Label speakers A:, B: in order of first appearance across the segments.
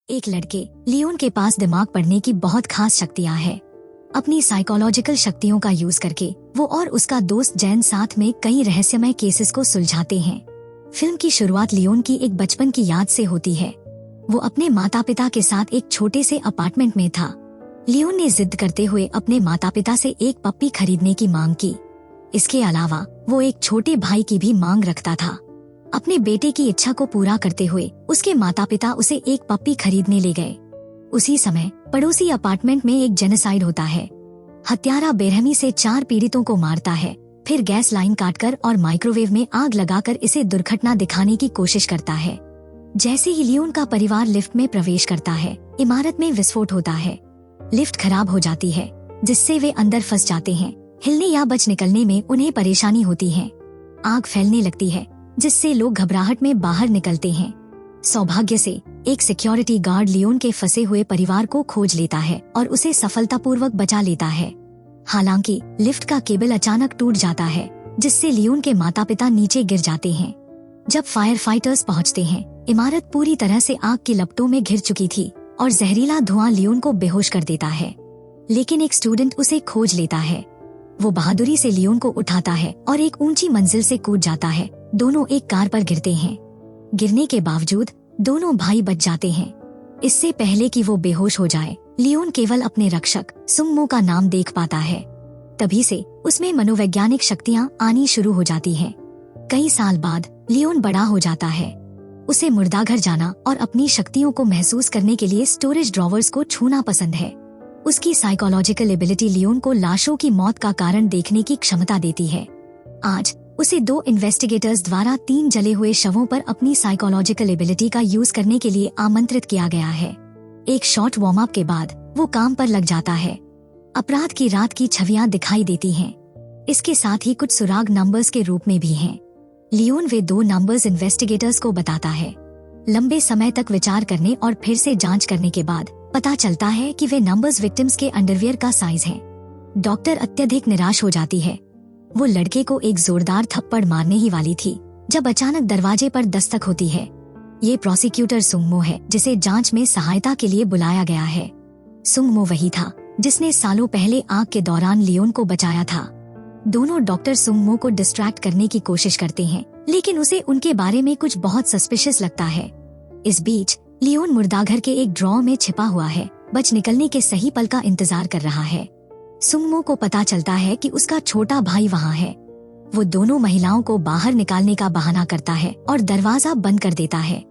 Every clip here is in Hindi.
A: एक लड़के लियोन के पास दिमाग पढ़ने की बहुत खास शक्तियां हैं। अपनी साइकोलॉजिकल शक्तियों का यूज करके वो और उसका दोस्त जैन साथ में कई रहस्यमय केसेस को सुलझाते हैं। फिल्म की शुरुआत लियोन की एक बचपन की याद से होती है। वो अपने माता पिता के साथ एक छोटे से अपार्टमेंट में था। लियोन ने जिद करते हुए अपने माता पिता से एक पप्पी खरीदने की मांग की। इसके अलावा वो एक छोटे भाई की भी मांग रखता था। अपने बेटे की इच्छा को पूरा करते हुए उसके माता पिता उसे एक पप्पी खरीदने ले गए। उसी समय पड़ोसी अपार्टमेंट में एक जेनोसाइड होता है। हत्यारा बेरहमी से 4 पीड़ितों को मारता है, फिर गैस लाइन काटकर और माइक्रोवेव में आग लगाकर इसे दुर्घटना दिखाने की कोशिश करता है। जैसे ही लियोन का परिवार लिफ्ट में प्रवेश करता है, इमारत में विस्फोट होता है। लिफ्ट खराब हो जाती है, जिससे वे अंदर फंस जाते हैं। हिलने या बच निकलने में उन्हें परेशानी होती है। आग फैलने लगती है, जिससे लोग घबराहट में बाहर निकलते हैं। सौभाग्य से एक सिक्योरिटी गार्ड लियोन के फंसे हुए परिवार को खोज लेता है और उसे सफलतापूर्वक बचा लेता है। हालांकि लिफ्ट का केबल अचानक टूट जाता है, जिससे लियोन के माता पिता नीचे गिर जाते हैं। जब फायर फाइटर्स पहुंचते हैं, इमारत पूरी तरह से आग की लपटों में घिर चुकी थी और जहरीला धुआं लियोन को बेहोश कर देता है। लेकिन एक स्टूडेंट उसे खोज लेता है। वो बहादुरी से लियोन को उठाता है और एक ऊंची मंजिल से कूद जाता है। दोनों एक कार पर गिरते हैं। गिरने के बावजूद दोनों भाई बच जाते हैं। इससे पहले कि वो बेहोश हो जाए, लियोन केवल अपने रक्षक सुंगमो का नाम देख पाता है। तभी से उसमें मनोवैज्ञानिक शक्तियां आनी शुरू हो जाती हैं। कई साल बाद लियोन बड़ा हो जाता है। उसे मुर्दाघर जाना और अपनी शक्तियों को महसूस करने के लिए स्टोरेज ड्रॉवर्स को छूना पसंद है। उसकी साइकोलॉजिकल एबिलिटी लियोन को लाशों की मौत का कारण देखने की क्षमता देती है। आज उसे 2 इन्वेस्टिगेटर्स द्वारा 3 जले हुए शवों पर अपनी साइकोलॉजिकल एबिलिटी का यूज करने के लिए आमंत्रित किया गया है। एक शॉर्ट वार्म अप के बाद वो काम पर लग जाता है। अपराध की रात की छवियां दिखाई देती हैं। इसके साथ ही कुछ सुराग नंबर्स के रूप में भी हैं। लियोन वे 2 नंबर्स इन्वेस्टिगेटर्स को बताता है। लंबे समय तक विचार करने और फिर से जांच करने के बाद पता चलता है कि वे नंबर्स विक्टिम्स के अंडरवियर का साइज हैं। डॉक्टर अत्यधिक निराश हो जाती है। वो लड़के को एक जोरदार थप्पड़ मारने ही वाली थी, जब अचानक दरवाजे पर दस्तक होती है। ये प्रोसिक्यूटर सुंगमो है, जिसे जांच में सहायता के लिए बुलाया गया है। सुंगमो वही था जिसने सालों पहले आग के दौरान लियोन को बचाया था। दोनों डॉक्टर सुंगमो को डिस्ट्रैक्ट करने की कोशिश करते हैं, लेकिन उसे उनके बारे में कुछ बहुत सस्पिशियस लगता है। इस बीच लियोन मुर्दाघर के एक ड्रॉ में छिपा हुआ है, बच निकलने के सही पल का इंतजार कर रहा है। सुंगमो को पता चलता है कि उसका छोटा भाई वहाँ है। वो दोनों महिलाओं को बाहर निकालने का बहाना करता है और दरवाजा बंद कर देता है।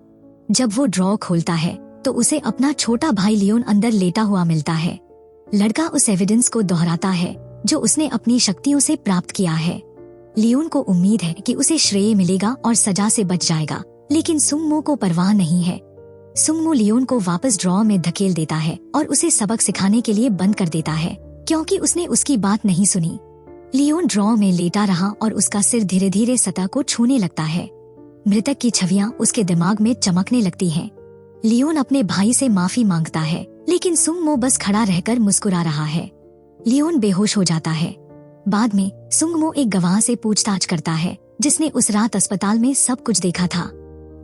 A: जब वो ड्रॉ खोलता है तो उसे अपना छोटा भाई लियोन अंदर लेटा हुआ मिलता है। लड़का उस एविडेंस को दोहराता है जो उसने अपनी शक्तियों से प्राप्त किया है। लियोन को उम्मीद है कि उसे श्रेय मिलेगा और सजा से बच जाएगा, लेकिन सुंगमो को परवाह नहीं है। सुंगमो लियोन को वापस ड्रॉ में धकेल देता है और उसे सबक सिखाने के लिए बंद कर देता है, क्योंकि उसने उसकी बात नहीं सुनी। लियोन ड्रॉ में लेटा रहा और उसका सिर धीरे धीरे सतह को छूने लगता है। मृतक की छवियां उसके दिमाग में चमकने लगती हैं। लियोन अपने भाई से माफी मांगता है, लेकिन सुंगमो बस खड़ा रहकर मुस्कुरा रहा है। लियोन बेहोश हो जाता है। बाद में सुंगमो एक गवाह से पूछताछ करता है, जिसने उस रात अस्पताल में सब कुछ देखा था।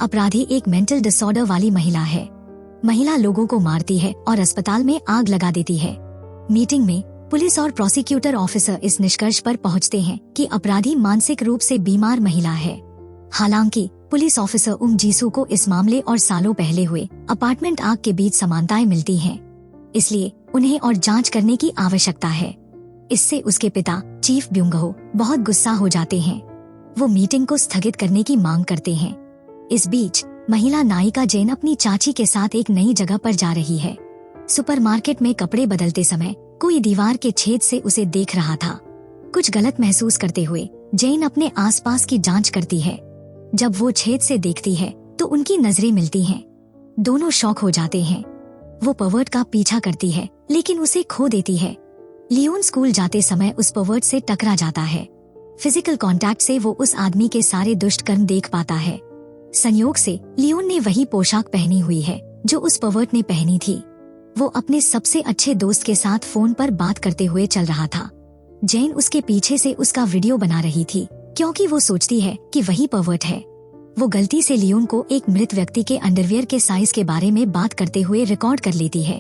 A: अपराधी एक मेंटल डिसऑर्डर वाली महिला है। महिला लोगों को मारती है और अस्पताल में आग लगा देती है। मीटिंग में पुलिस और प्रोसिक्यूटर ऑफिसर इस निष्कर्ष पर पहुंचते हैं कि अपराधी मानसिक रूप से बीमार महिला है। हालांकि पुलिस ऑफिसर उंग जीसू को इस मामले और सालों पहले हुए अपार्टमेंट आग के बीच समानताएं मिलती हैं, इसलिए उन्हें और जांच करने की आवश्यकता है। इससे उसके पिता चीफ ब्यूंगहो बहुत गुस्सा हो जाते हैं। वो मीटिंग को स्थगित करने की मांग करते हैं। इस बीच महिला नायिका जेन अपनी चाची के साथ एक नई जगह पर जा रही है। सुपरमार्केट में कपड़े बदलते समय कोई दीवार के छेद से उसे देख रहा था। कुछ गलत महसूस करते हुए जेन अपने आसपास की जांच करती है। जब वो छेद से देखती है तो उनकी नजरें मिलती हैं। दोनों शॉक हो जाते हैं। वो पर्वर्ट का पीछा करती है, लेकिन उसे खो देती है। लियोन स्कूल जाते समय उस पर्वर्ट से टकरा जाता है। फिजिकल कांटेक्ट से वो उस आदमी के सारे दुष्ट कर्म देख पाता है। संयोग से लियोन ने वही पोशाक पहनी हुई है जो उस पर्वर्ट ने पहनी थी। वो अपने सबसे अच्छे दोस्त के साथ फोन पर बात करते हुए चल रहा था। जेन उसके पीछे से उसका वीडियो बना रही थी, क्योंकि वो सोचती है कि वही पर्वर्ट है। वो गलती से लियोन को एक मृत व्यक्ति के अंडरवियर के साइज के बारे में बात करते हुए रिकॉर्ड कर लेती है।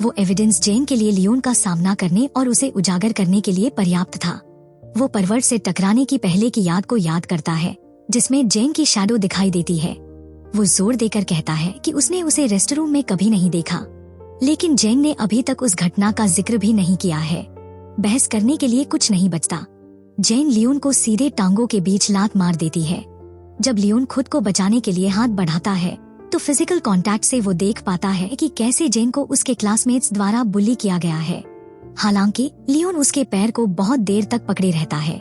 A: वो एविडेंस जेन के लिए लियोन का सामना करने और उसे उजागर करने के लिए पर्याप्त था। वो परवर्ट से टकराने की पहले की याद को याद करता है, जिसमें जेन की शैडो दिखाई देती है। वो जोर देकर कहता है कि उसने उसे रेस्टरूम में कभी नहीं देखा, लेकिन जेन ने अभी तक उस घटना का जिक्र भी नहीं किया है। बहस करने के लिए कुछ नहीं बचता। जेन लियोन को सीधे टांगों के बीच लात मार देती है। जब लियोन खुद को बचाने के लिए हाथ बढ़ाता है तो फिजिकल कांटेक्ट से वो देख पाता है कि कैसे जेन को उसके क्लासमेट्स द्वारा बुली किया गया है। हालांकि लियोन उसके पैर को बहुत देर तक पकड़े रहता है।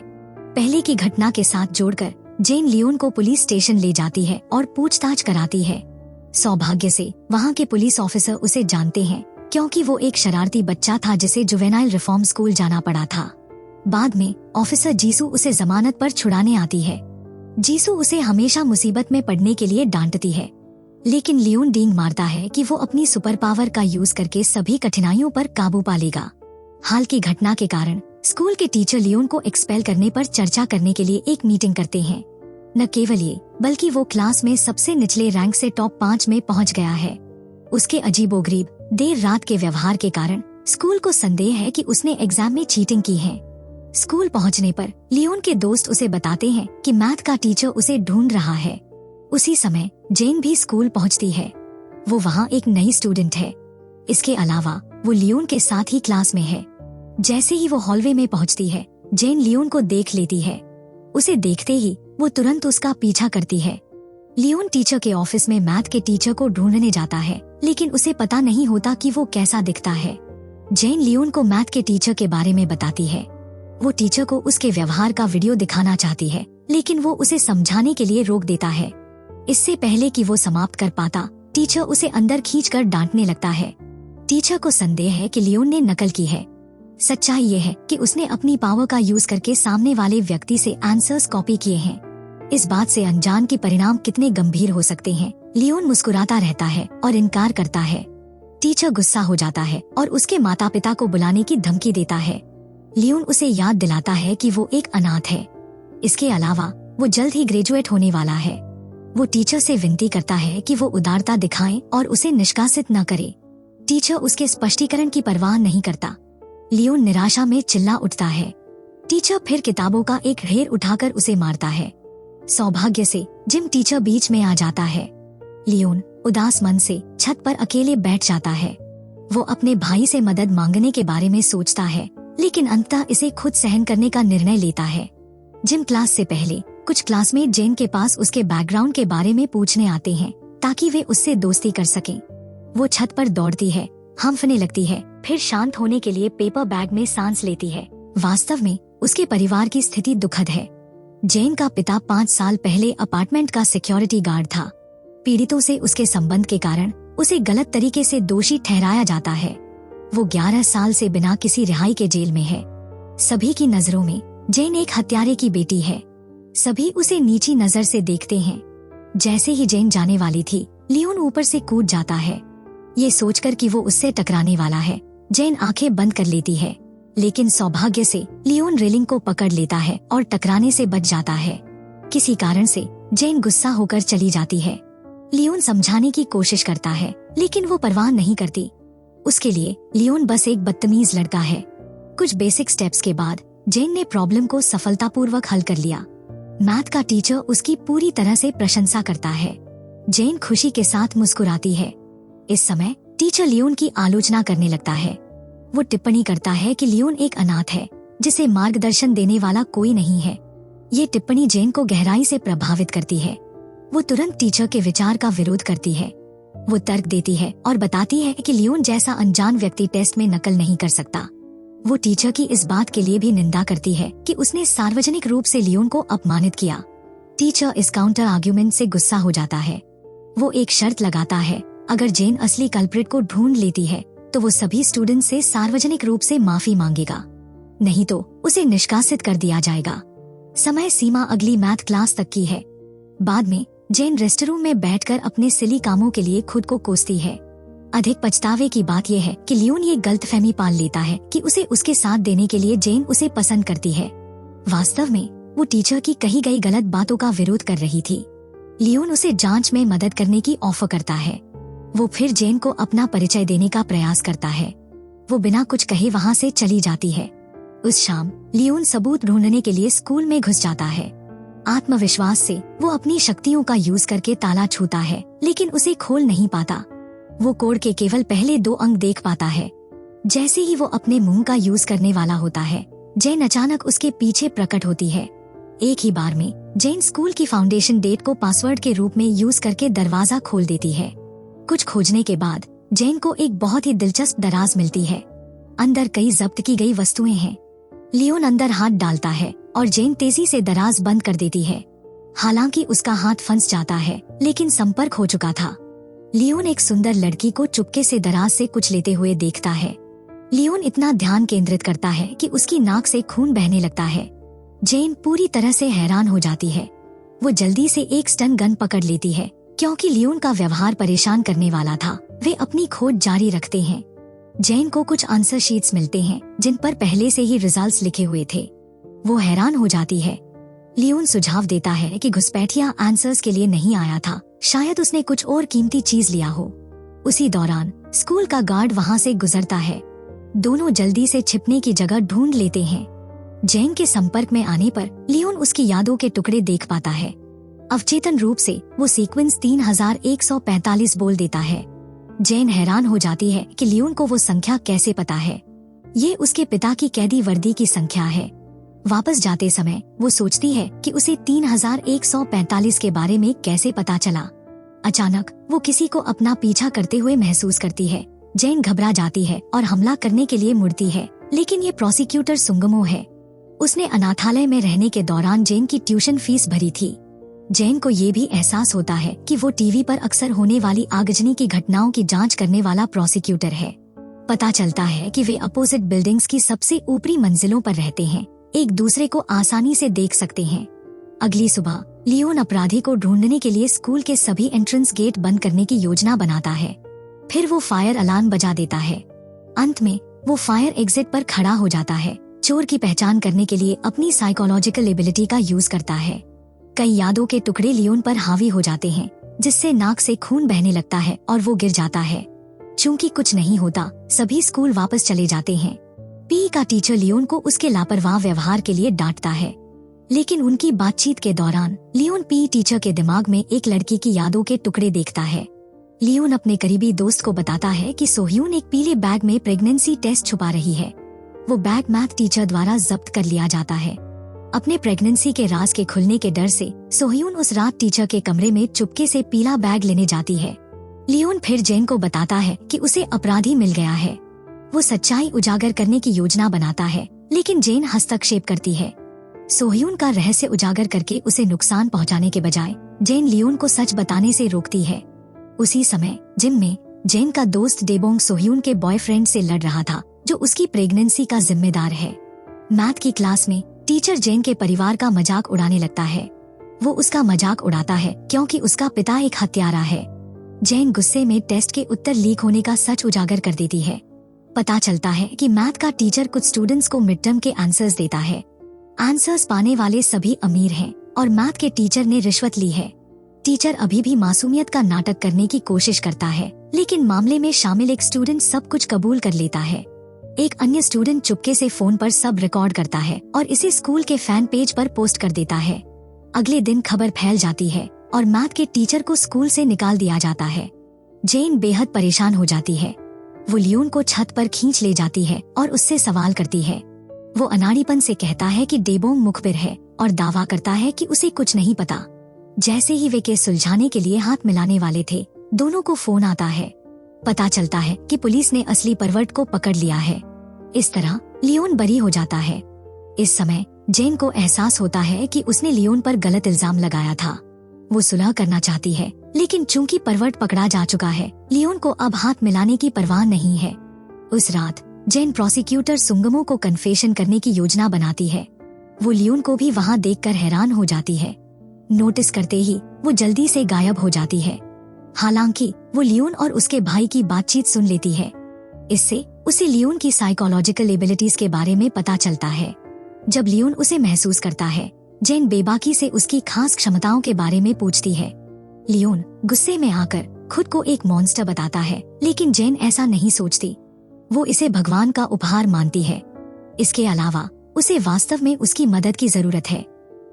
A: पहले की घटना के साथ जोड़कर जेन लियोन को पुलिस स्टेशन ले जाती है और पूछताछ कराती है। सौभाग्य से वहाँ के पुलिस ऑफिसर उसे जानते हैं, क्योंकि वो एक शरारती बच्चा था जिसे जुवेनाइल रिफॉर्म स्कूल जाना पड़ा था। बाद में ऑफिसर जीसू उसे जमानत पर छुड़ाने आती है। जीसू उसे हमेशा मुसीबत में पड़ने के लिए डांटती है, लेकिन लियोन डींग मारता है कि वो अपनी सुपर पावर का यूज करके सभी कठिनाइयों पर काबू पा लेगा। हाल की घटना के कारण स्कूल के टीचर लियोन को एक्सपेल करने पर चर्चा करने के लिए एक मीटिंग करते हैं। न केवल ये, बल्कि वो क्लास में सबसे निचले रैंक से टॉप 5 में पहुंच गया है। उसके अजीबोगरीब देर रात के व्यवहार के कारण स्कूल को संदेह है कि उसने एग्जाम में चीटिंग की है। स्कूल पहुंचने पर लियोन के दोस्त उसे बताते हैं कि मैथ का टीचर उसे ढूंढ रहा है। उसी समय जेन भी स्कूल पहुंचती है। वो वहाँ एक नई स्टूडेंट है। इसके अलावा वो लियोन के साथ ही क्लास में है। जैसे ही वो हॉलवे में पहुंचती है, जेन लियोन को देख लेती है। उसे देखते ही वो तुरंत उसका पीछा करती है। लियोन टीचर के ऑफिस में मैथ के टीचर को ढूंढने जाता है, लेकिन उसे पता नहीं होता कि वो कैसा दिखता है। जेन लियोन को मैथ के टीचर के बारे में बताती है। वो टीचर को उसके व्यवहार का वीडियो दिखाना चाहती है, लेकिन वो उसे समझाने के लिए रोक देता है। इससे पहले कि वो समाप्त कर पाता, टीचर उसे अंदर खींचकर डांटने लगता है। टीचर को संदेह है कि लियोन ने नकल की है। सच्चाई ये है कि उसने अपनी पावर का यूज करके सामने वाले व्यक्ति से आंसर्स कॉपी किए हैं। इस बात से अनजान कि परिणाम कितने गंभीर हो सकते हैं, लियोन मुस्कुराता रहता है और इनकार करता है। टीचर गुस्सा हो जाता है और उसके माता पिता को बुलाने की धमकी देता है। लियोन उसे याद दिलाता है कि वो एक अनाथ है। इसके अलावा वो जल्द ही ग्रेजुएट होने वाला है। वो टीचर से विनती करता है कि वो उदारता दिखाए और उसे निष्कासित न करे। टीचर उसके स्पष्टीकरण की परवाह नहीं करता। लियोन निराशा में चिल्ला उठता है। टीचर फिर किताबों का एक ढेर उठाकर उसे मारता है। सौभाग्य से जिम टीचर बीच में आ जाता है। लियोन उदास मन से छत पर अकेले बैठ जाता है। वो अपने भाई से मदद मांगने के बारे में सोचता है, लेकिन अंततः इसे खुद सहन करने का निर्णय लेता है। जिम क्लास से पहले कुछ क्लासमेट जेन के पास उसके बैकग्राउंड के बारे में पूछने आते हैं, ताकि वे उससे दोस्ती कर सकें। वो छत पर दौड़ती है, हांफने लगती है, फिर शांत होने के लिए पेपर बैग में सांस लेती है। वास्तव में उसके परिवार की स्थिति दुखद है। जेन का पिता 5 साल पहले अपार्टमेंट का सिक्योरिटी गार्ड था। पीड़ितों से उसके संबंध के कारण उसे गलत तरीके से दोषी ठहराया जाता है। वो 11 साल से बिना किसी रिहाई के जेल में है। सभी की नजरों में जेन एक हत्यारे की बेटी है। सभी उसे नीची नजर से देखते हैं। जैसे ही जेन जाने वाली थी, लियोन ऊपर से कूद जाता है। ये सोचकर कि वो उससे टकराने वाला है, जेन आंखें बंद कर लेती है, लेकिन सौभाग्य से लियोन रेलिंग को पकड़ लेता है और टकराने से बच जाता है। किसी कारण से जेन गुस्सा होकर चली जाती है। लियोन समझाने की कोशिश करता है, लेकिन वो परवाह नहीं करती। उसके लिए लियोन बस एक बदतमीज लड़का है। कुछ बेसिक स्टेप्स के बाद जेन ने प्रॉब्लम को सफलतापूर्वक हल कर लिया। मैथ का टीचर उसकी पूरी तरह से प्रशंसा करता है। जेन खुशी के साथ मुस्कुराती है। इस समय टीचर लियोन की आलोचना करने लगता है। वो टिप्पणी करता है कि लियोन एक अनाथ है, जिसे मार्गदर्शन देने वाला कोई नहीं है। ये टिप्पणी जेन को गहराई से प्रभावित करती है। वो तुरंत टीचर के विचार का विरोध करती है। वो तर्क देती है और बताती है कि लियोन जैसा अनजान व्यक्ति टेस्ट में नकल नहीं कर सकता। वो टीचर की इस बात के लिए भी निंदा करती है कि उसने सार्वजनिक रूप से लियोन को अपमानित किया। टीचर इस काउंटर आर्ग्यूमेंट से गुस्सा हो जाता है। वो एक शर्त लगाता है, अगर जेन असली कल्प्रिट को ढूंढ लेती है तो वो सभी स्टूडेंट से सार्वजनिक रूप से माफी मांगेगा, नहीं तो उसे निष्कासित कर दिया जाएगा। समय सीमा अगली मैथ क्लास तक की है। बाद में जेन रेस्टरूम में बैठकर अपने सिली कामों के लिए खुद को कोसती है। अधिक पछतावे की बात यह है कि लियोन ये गलतफहमी पाल लेता है कि उसे उसके साथ देने के लिए जेन उसे पसंद करती है। वास्तव में वो टीचर की कही गई गलत बातों का विरोध कर रही थी। लियोन उसे जांच में मदद करने की ऑफर करता है। वो फिर जेन को अपना परिचय देने का प्रयास करता है। वो बिना कुछ कहे वहाँ से चली जाती है। उस शाम लियोन सबूत ढूंढने के लिए स्कूल में घुस जाता है। आत्मविश्वास से वो अपनी शक्तियों का यूज करके ताला छूता है, लेकिन उसे खोल नहीं पाता। वो कोड के केवल पहले 2 अंक देख पाता है। जैसे ही वो अपने मुंह का यूज करने वाला होता है, जेन अचानक उसके पीछे प्रकट होती है। एक ही बार में जेन स्कूल की फाउंडेशन डेट को पासवर्ड के रूप में यूज करके दरवाजा खोल देती है। कुछ खोजने के बाद जेन को एक बहुत ही दिलचस्प दराज मिलती है। अंदर कई जब्त की गई वस्तुएं हैं। लियोन अंदर हाथ डालता है और जेन तेजी से दराज बंद कर देती है। हालांकि उसका हाथ फंस जाता है, लेकिन संपर्क हो चुका था। लियोन एक सुंदर लड़की को चुपके से दराज से कुछ लेते हुए देखता है। लियोन इतना ध्यान केंद्रित करता है कि उसकी नाक से खून बहने लगता है। जेन पूरी तरह से हैरान हो जाती है। वो जल्दी से एक स्टन गन पकड़ लेती है। क्योंकि लियोन का व्यवहार परेशान करने वाला था, वे अपनी खोज जारी रखते हैं। जेन को कुछ आंसर शीट्स मिलते हैं जिन पर पहले से ही रिजल्ट्स लिखे हुए थे। वो हैरान हो जाती है। लियोन सुझाव देता है कि घुसपैठिया आंसर्स के लिए नहीं आया था, शायद उसने कुछ और कीमती चीज लिया हो। उसी दौरान स्कूल का गार्ड वहाँ से गुजरता है। दोनों जल्दी से छिपने की जगह ढूंढ लेते हैं। जेन के संपर्क में आने पर लियोन उसकी यादों के टुकड़े देख पाता है। अवचेतन रूप से वो सीक्वेंस 3145 बोल देता है। जेन हैरान हो जाती है कि लियोन को वो संख्या कैसे पता है। ये उसके पिता की कैदी वर्दी की संख्या है। वापस जाते समय वो सोचती है कि उसे 3145 के बारे में कैसे पता चला। अचानक वो किसी को अपना पीछा करते हुए महसूस करती है। जेन घबरा जाती है और हमला करने के लिए मुड़ती है, लेकिन ये प्रोसिक्यूटर सुंगमो है। उसने अनाथालय में रहने के दौरान जेन की ट्यूशन फीस भरी थी। जेन को ये भी एहसास होता है कि वो टीवी पर अक्सर होने वाली आगजनी की घटनाओं की जांच करने वाला प्रोसिक्यूटर है। पता चलता है कि वे अपोजिट बिल्डिंग्स की सबसे ऊपरी मंजिलों पर रहते हैं, एक दूसरे को आसानी से देख सकते हैं। अगली सुबह लियोन अपराधी को ढूंढने के लिए स्कूल के सभी एंट्रेंस गेट बंद करने की योजना बनाता है। फिर वो फायर अलार्म बजा देता है। अंत में वो फायर एग्जिट पर खड़ा हो जाता है। चोर की पहचान करने के लिए अपनी साइकोलॉजिकल एबिलिटी का यूज करता है। कई यादों के टुकड़े लियोन पर हावी हो जाते हैं, जिससे नाक से खून बहने लगता है और वो गिर जाता है। चूंकि कुछ नहीं होता, सभी स्कूल वापस चले जाते हैं। पी का टीचर लियोन को उसके लापरवाह व्यवहार के लिए डांटता है, लेकिन उनकी बातचीत के दौरान लियोन पी टीचर के दिमाग में एक लड़की की यादों के टुकड़े देखता है। लियोन अपने करीबी दोस्त को बताता है कि सोह्यून एक पीले बैग में प्रेगनेंसी टेस्ट छुपा रही है। वो बैग मैथ टीचर द्वारा जब्त कर लिया जाता है। अपने प्रेगनेंसी के राज के खुलने के डर से सोह्यून उस रात टीचर के कमरे में चुपके से पीला बैग लेने जाती है। लियोन फिर जेन को बताता है कि उसे अपराधी मिल गया है। वो सच्चाई उजागर करने की योजना बनाता है, लेकिन जेन हस्तक्षेप करती है। सोह्यून का रहस्य उजागर करके उसे नुकसान पहुंचाने के बजाय जेन लियोन को सच बताने से रोकती है। उसी समय जिम में जेन का दोस्त डेबोंग सोह्यून के बॉयफ्रेंड से लड़ रहा था, जो उसकी प्रेगनेंसी का जिम्मेदार है। मैथ की क्लास में टीचर जेन के परिवार का मजाक उड़ाने लगता है। वो उसका मजाक उड़ाता है क्योंकि उसका पिता एक हत्यारा है। जेन गुस्से में टेस्ट के उत्तर लीक होने का सच उजागर कर देती है। पता चलता है कि मैथ का टीचर कुछ स्टूडेंट्स को मिड टर्म के आंसर्स देता है। आंसर्स पाने वाले सभी अमीर हैं और मैथ के टीचर ने रिश्वत ली है। टीचर अभी भी मासूमियत का नाटक करने की कोशिश करता है, लेकिन मामले में शामिल एक स्टूडेंट सब कुछ कबूल कर लेता है। एक अन्य स्टूडेंट चुपके से फोन पर सब रिकॉर्ड करता है और इसे स्कूल के फैन पेज पर पोस्ट कर देता है। अगले दिन खबर फैल जाती है और मैथ के टीचर को स्कूल से निकाल दिया जाता है। जेन बेहद परेशान हो जाती है। वो लियोन को छत पर खींच ले जाती है और उससे सवाल करती है। वो अनाड़ीपन से कहता है कि डेबोंग मुखबिर है और दावा करता है कि उसे कुछ नहीं पता। जैसे ही वे केस सुलझाने के लिए हाथ मिलाने वाले थे, दोनों को फोन आता है। पता चलता है कि पुलिस ने असली परवर्ट को पकड़ लिया है। इस तरह लियोन बरी हो जाता है। इस समय जेन को एहसास होता है कि उसने लियोन पर गलत इल्जाम लगाया था। वो सुलह करना चाहती है, लेकिन चूंकि परवर्ट पकड़ा जा चुका है, लियोन को अब हाथ मिलाने की परवाह नहीं है। उस रात जेन प्रोसिक्यूटर सुंगमो को कन्फेशन करने की योजना बनाती है। वो लियोन को भी वहाँ देखकर हैरान हो जाती है। नोटिस करते ही वो जल्दी से गायब हो जाती है। हालांकि वो लियोन और उसके भाई की बातचीत सुन लेती है। इससे उसे लियोन की साइकोलॉजिकल एबिलिटीज के बारे में पता चलता है। जब लियोन उसे महसूस करता है, जेन बेबाकी से उसकी खास क्षमताओं के बारे में पूछती है। लियोन गुस्से में आकर खुद को एक मॉन्स्टर बताता है, लेकिन जेन ऐसा नहीं सोचती। वो इसे भगवान का उपहार मानती है। इसके अलावा उसे वास्तव में उसकी मदद की जरूरत है।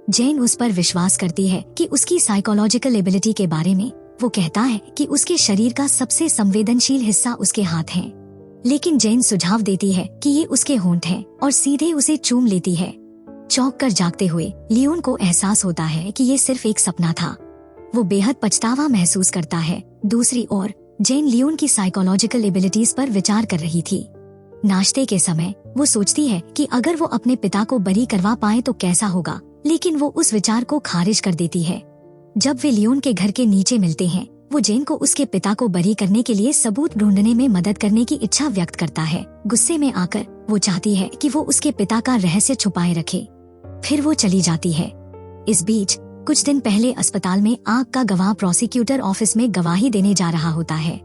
A: जेन उस पर विश्वास करती है कि उसकी साइकोलॉजिकल एबिलिटी के बारे में। वो कहता है कि उसके शरीर का सबसे संवेदनशील हिस्सा उसके हाथ है, लेकिन जेन सुझाव देती है कि ये उसके होंठ हैं और सीधे उसे चूम लेती है। चौंक कर जागते हुए लियोन को एहसास होता है कि ये सिर्फ एक सपना था। वो बेहद पछतावा महसूस करता है। दूसरी ओर जेन लियोन की साइकोलॉजिकल एबिलिटीज पर विचार कर रही थी। नाश्ते के समय वो सोचती है कि अगर वो अपने पिता को बरी करवा पाए तो कैसा होगा, लेकिन वो उस विचार को खारिज कर देती है। जब वे लियोन के घर के नीचे मिलते हैं, वो जेन को उसके पिता को बरी करने के लिए सबूत ढूंढने में मदद करने की इच्छा व्यक्त करता है। गुस्से में आकर वो चाहती है कि वो उसके पिता का रहस्य छुपाए रखे। फिर वो चली जाती है। इस बीच कुछ दिन पहले अस्पताल में आग का गवाह प्रोसिक्यूटर ऑफिस में गवाही देने जा रहा होता है।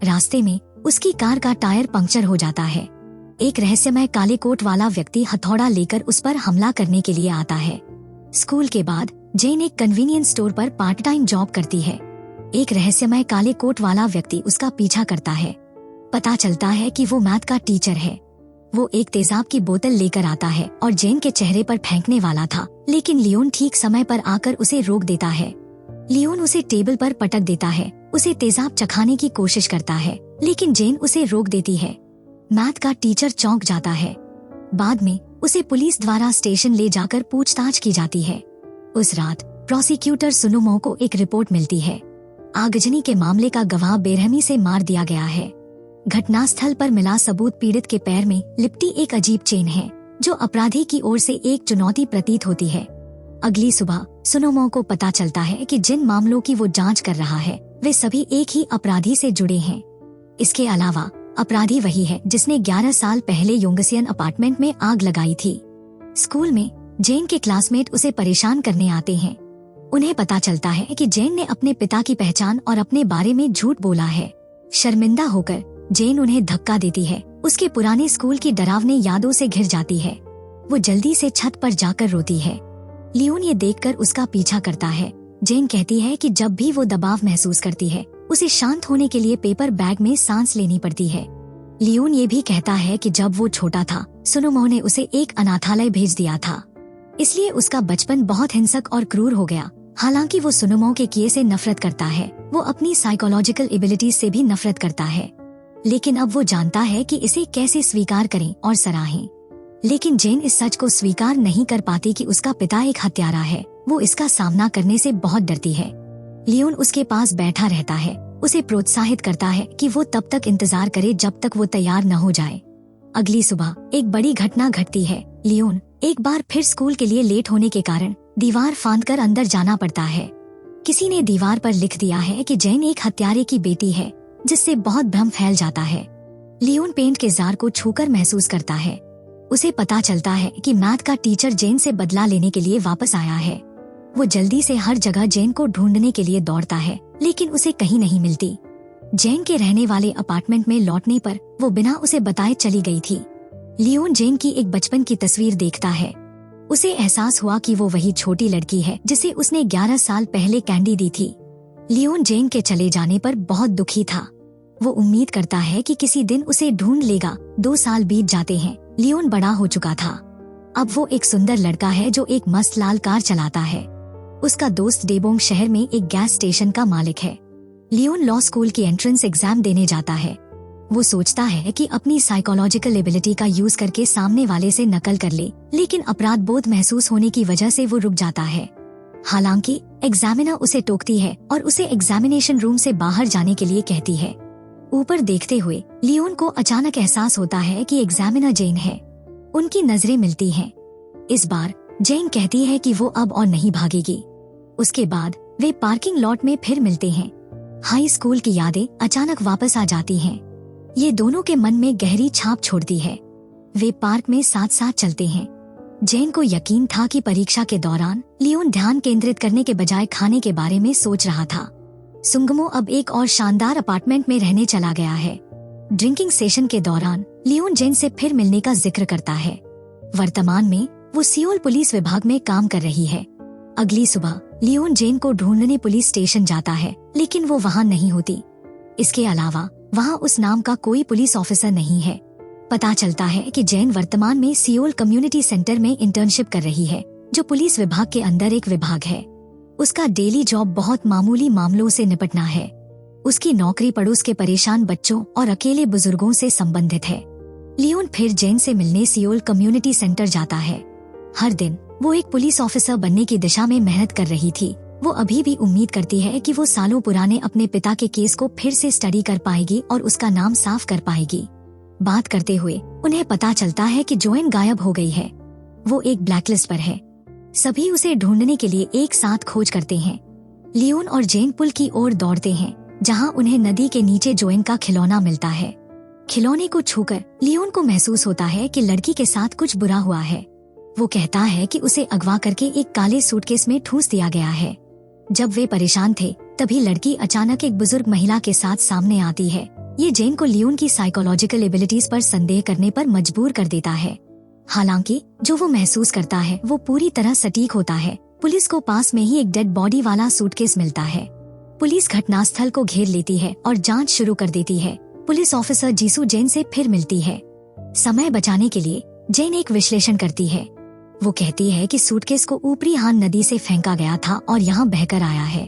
A: रास्ते में उसकी कार का टायर पंक्चर हो जाता है। एक रहस्यमय काले कोट वाला व्यक्ति हथौड़ा लेकर उस पर हमला करने के लिए आता है। स्कूल के बाद जेन एक कन्वीनियंस स्टोर पर पार्ट टाइम जॉब करती है। एक रहस्यमय काले कोट वाला व्यक्ति उसका पीछा करता है। पता चलता है कि वो मैथ का टीचर है। वो एक तेजाब की बोतल लेकर आता है और जेन के चेहरे पर फेंकने वाला था, लेकिन लियोन ठीक समय पर आकर उसे रोक देता है। लियोन उसे टेबल पर पटक देता है, उसे तेजाब चखाने की कोशिश करता है, लेकिन जेन उसे रोक देती है। मैथ का टीचर चौंक जाता है। बाद में उसे पुलिस द्वारा स्टेशन ले जाकर पूछताछ की जाती है। उस रात प्रोसिक्यूटर सुनुमो को एक रिपोर्ट मिलती है। आगजनी के मामले का गवाह बेरहमी से मार दिया गया है। घटनास्थल पर मिला सबूत पीड़ित के पैर में लिपटी एक अजीब चेन है, जो अपराधी की ओर से एक चुनौती प्रतीत होती है। अगली सुबह सुनुमो को पता चलता है कि जिन मामलों की वो जांच कर रहा है वे सभी एक ही अपराधी से जुड़े हैं। इसके अलावा अपराधी वही है जिसने 11 साल पहले योंगसियन अपार्टमेंट में आग लगाई थी। स्कूल में जेन के क्लासमेट उसे परेशान करने आते हैं। उन्हें पता चलता है कि जेन ने अपने पिता की पहचान और अपने बारे में झूठ बोला है। शर्मिंदा होकर जेन उन्हें धक्का देती है। उसके पुराने स्कूल की डरावनी यादों से घिर जाती है। वो जल्दी से छत पर जाकर रोती है। लियोन ये देखकर उसका पीछा करता है। जेन कहती है कि जब भी वो दबाव महसूस करती है, उसे शांत होने के लिए पेपर बैग में सांस लेनी पड़ती है। लियोन ये भी कहता है कि जब वो छोटा था, सुनुमो ने उसे एक अनाथालय भेज दिया था, इसलिए उसका बचपन बहुत हिंसक और क्रूर हो गया। हालांकि वो सुनुमो के किए से नफरत करता है, वो अपनी साइकोलॉजिकल एबिलिटीज से भी नफरत करता है, लेकिन अब वो जानता है कि इसे कैसे स्वीकार करें और सराहें। लेकिन जेन इस सच को स्वीकार नहीं कर पाती कि उसका पिता एक हत्यारा है। वो इसका सामना करने से बहुत डरती है। लियोन उसके पास बैठा रहता है, उसे प्रोत्साहित करता है कि वो तब तक इंतजार करे जब तक वो तैयार न हो जाए। अगली सुबह एक बड़ी घटना घटती है। लियोन एक बार फिर स्कूल के लिए लेट होने के कारण दीवार फांदकर अंदर जाना पड़ता है। किसी ने दीवार पर लिख दिया है कि जेन एक हत्यारे की बेटी है, जिससे बहुत भ्रम फैल जाता है। लियोन पेंट के जार को छूकर महसूस करता है। उसे पता चलता है कि मैथ का टीचर जेन से बदला लेने के लिए वापस आया है। वो जल्दी से हर जगह जेन को ढूंढने के लिए दौड़ता है, लेकिन उसे कहीं नहीं मिलती। जेन के रहने वाले अपार्टमेंट में लौटने पर वो बिना उसे बताए चली गई थी। लियोन जेन की एक बचपन की तस्वीर देखता है। उसे एहसास हुआ कि वो वही छोटी लड़की है जिसे उसने 11 साल पहले कैंडी दी थी। लियोन जेन के चले जाने पर बहुत दुखी था। वो उम्मीद करता है कि किसी दिन उसे ढूंढ लेगा। 2 साल बीत जाते हैं। लियोन बड़ा हो चुका था। अब वो एक सुंदर लड़का है जो एक मस्त लाल कार चलाता है। उसका दोस्त डेबोंग शहर में एक गैस स्टेशन का मालिक है। लियोन लॉ स्कूल की एंट्रेंस एग्जाम देने जाता है। वो सोचता है कि अपनी साइकोलॉजिकल एबिलिटी का यूज करके सामने वाले से नकल कर ले, लेकिन अपराध बोध महसूस होने की वजह से वो रुक जाता है। हालांकि एग्जामिनर उसे टोकती है और उसे एग्जामिनेशन रूम से बाहर जाने के लिए कहती है। ऊपर देखते हुए लियोन को अचानक एहसास होता है कि एग्जामिनर जेन है। उनकी नजरें मिलती हैं। इस बार जेन कहती है कि वो अब और नहीं भागेगी। उसके बाद वे पार्किंग लॉट में फिर मिलते हैं। हाई स्कूल की यादें अचानक वापस आ जाती हैं। ये दोनों के मन में गहरी छाप छोड़ती है। वे पार्क में साथ साथ चलते हैं। जेन को यकीन था कि परीक्षा के दौरान लियोन ध्यान केंद्रित करने के बजाय खाने के बारे में सोच रहा था। सुंगमो अब एक और शानदार अपार्टमेंट में रहने चला गया है। ड्रिंकिंग सेशन के दौरान लियोन जेन से फिर मिलने का जिक्र करता है। वर्तमान में वो सियोल पुलिस विभाग में काम कर रही है। अगली सुबह लियोन जेन को ढूंढने पुलिस स्टेशन जाता है, लेकिन वो वहाँ नहीं होती। इसके अलावा वहाँ उस नाम का कोई पुलिस ऑफिसर नहीं है। पता चलता है कि जेन वर्तमान में सियोल कम्युनिटी सेंटर में इंटर्नशिप कर रही है, जो पुलिस विभाग के अंदर एक विभाग है। उसका डेली जॉब बहुत मामूली मामलों से निपटना है। उसकी नौकरी पड़ोस के परेशान बच्चों और अकेले बुजुर्गों से संबंधित है। लियोन फिर जेन से मिलने सियोल कम्युनिटी सेंटर जाता है। हर दिन वो एक पुलिस ऑफिसर बनने की दिशा में मेहनत कर रही थी। वो अभी भी उम्मीद करती है कि वो सालों पुराने अपने पिता के केस को फिर से स्टडी कर पाएगी और उसका नाम साफ कर पाएगी। बात करते हुए उन्हें पता चलता है कि जोएन गायब हो गई है। वो एक ब्लैकलिस्ट पर है। सभी उसे ढूंढने के लिए एक साथ खोज करते हैं। लियोन और जेन पुल की ओर दौड़ते हैं, जहां उन्हें नदी के नीचे जोएन का खिलौना मिलता है। खिलौने को छूकर लियोन को महसूस होता है कि लड़की के साथ कुछ बुरा हुआ है। वो कहता है कि उसे अगवा करके एक काले सूटकेस में ठूस दिया गया है। जब वे परेशान थे, तभी लड़की अचानक एक बुजुर्ग महिला के साथ सामने आती है। ये जेन को लियोन की साइकोलॉजिकल एबिलिटीज पर संदेह करने पर मजबूर कर देता है। हालांकि जो वो महसूस करता है वो पूरी तरह सटीक होता है। पुलिस को पास में ही एक डेड बॉडी वाला सूटकेस मिलता है। पुलिस घटनास्थल को घेर लेती है और जांच शुरू कर देती है। पुलिस ऑफिसर जीसू जेन से फिर मिलती है। समय बचाने के लिए जेन एक विश्लेषण करती है। वो कहती है कि सूटकेस को ऊपरी हान नदी से फेंका गया था और यहाँ बहकर आया है।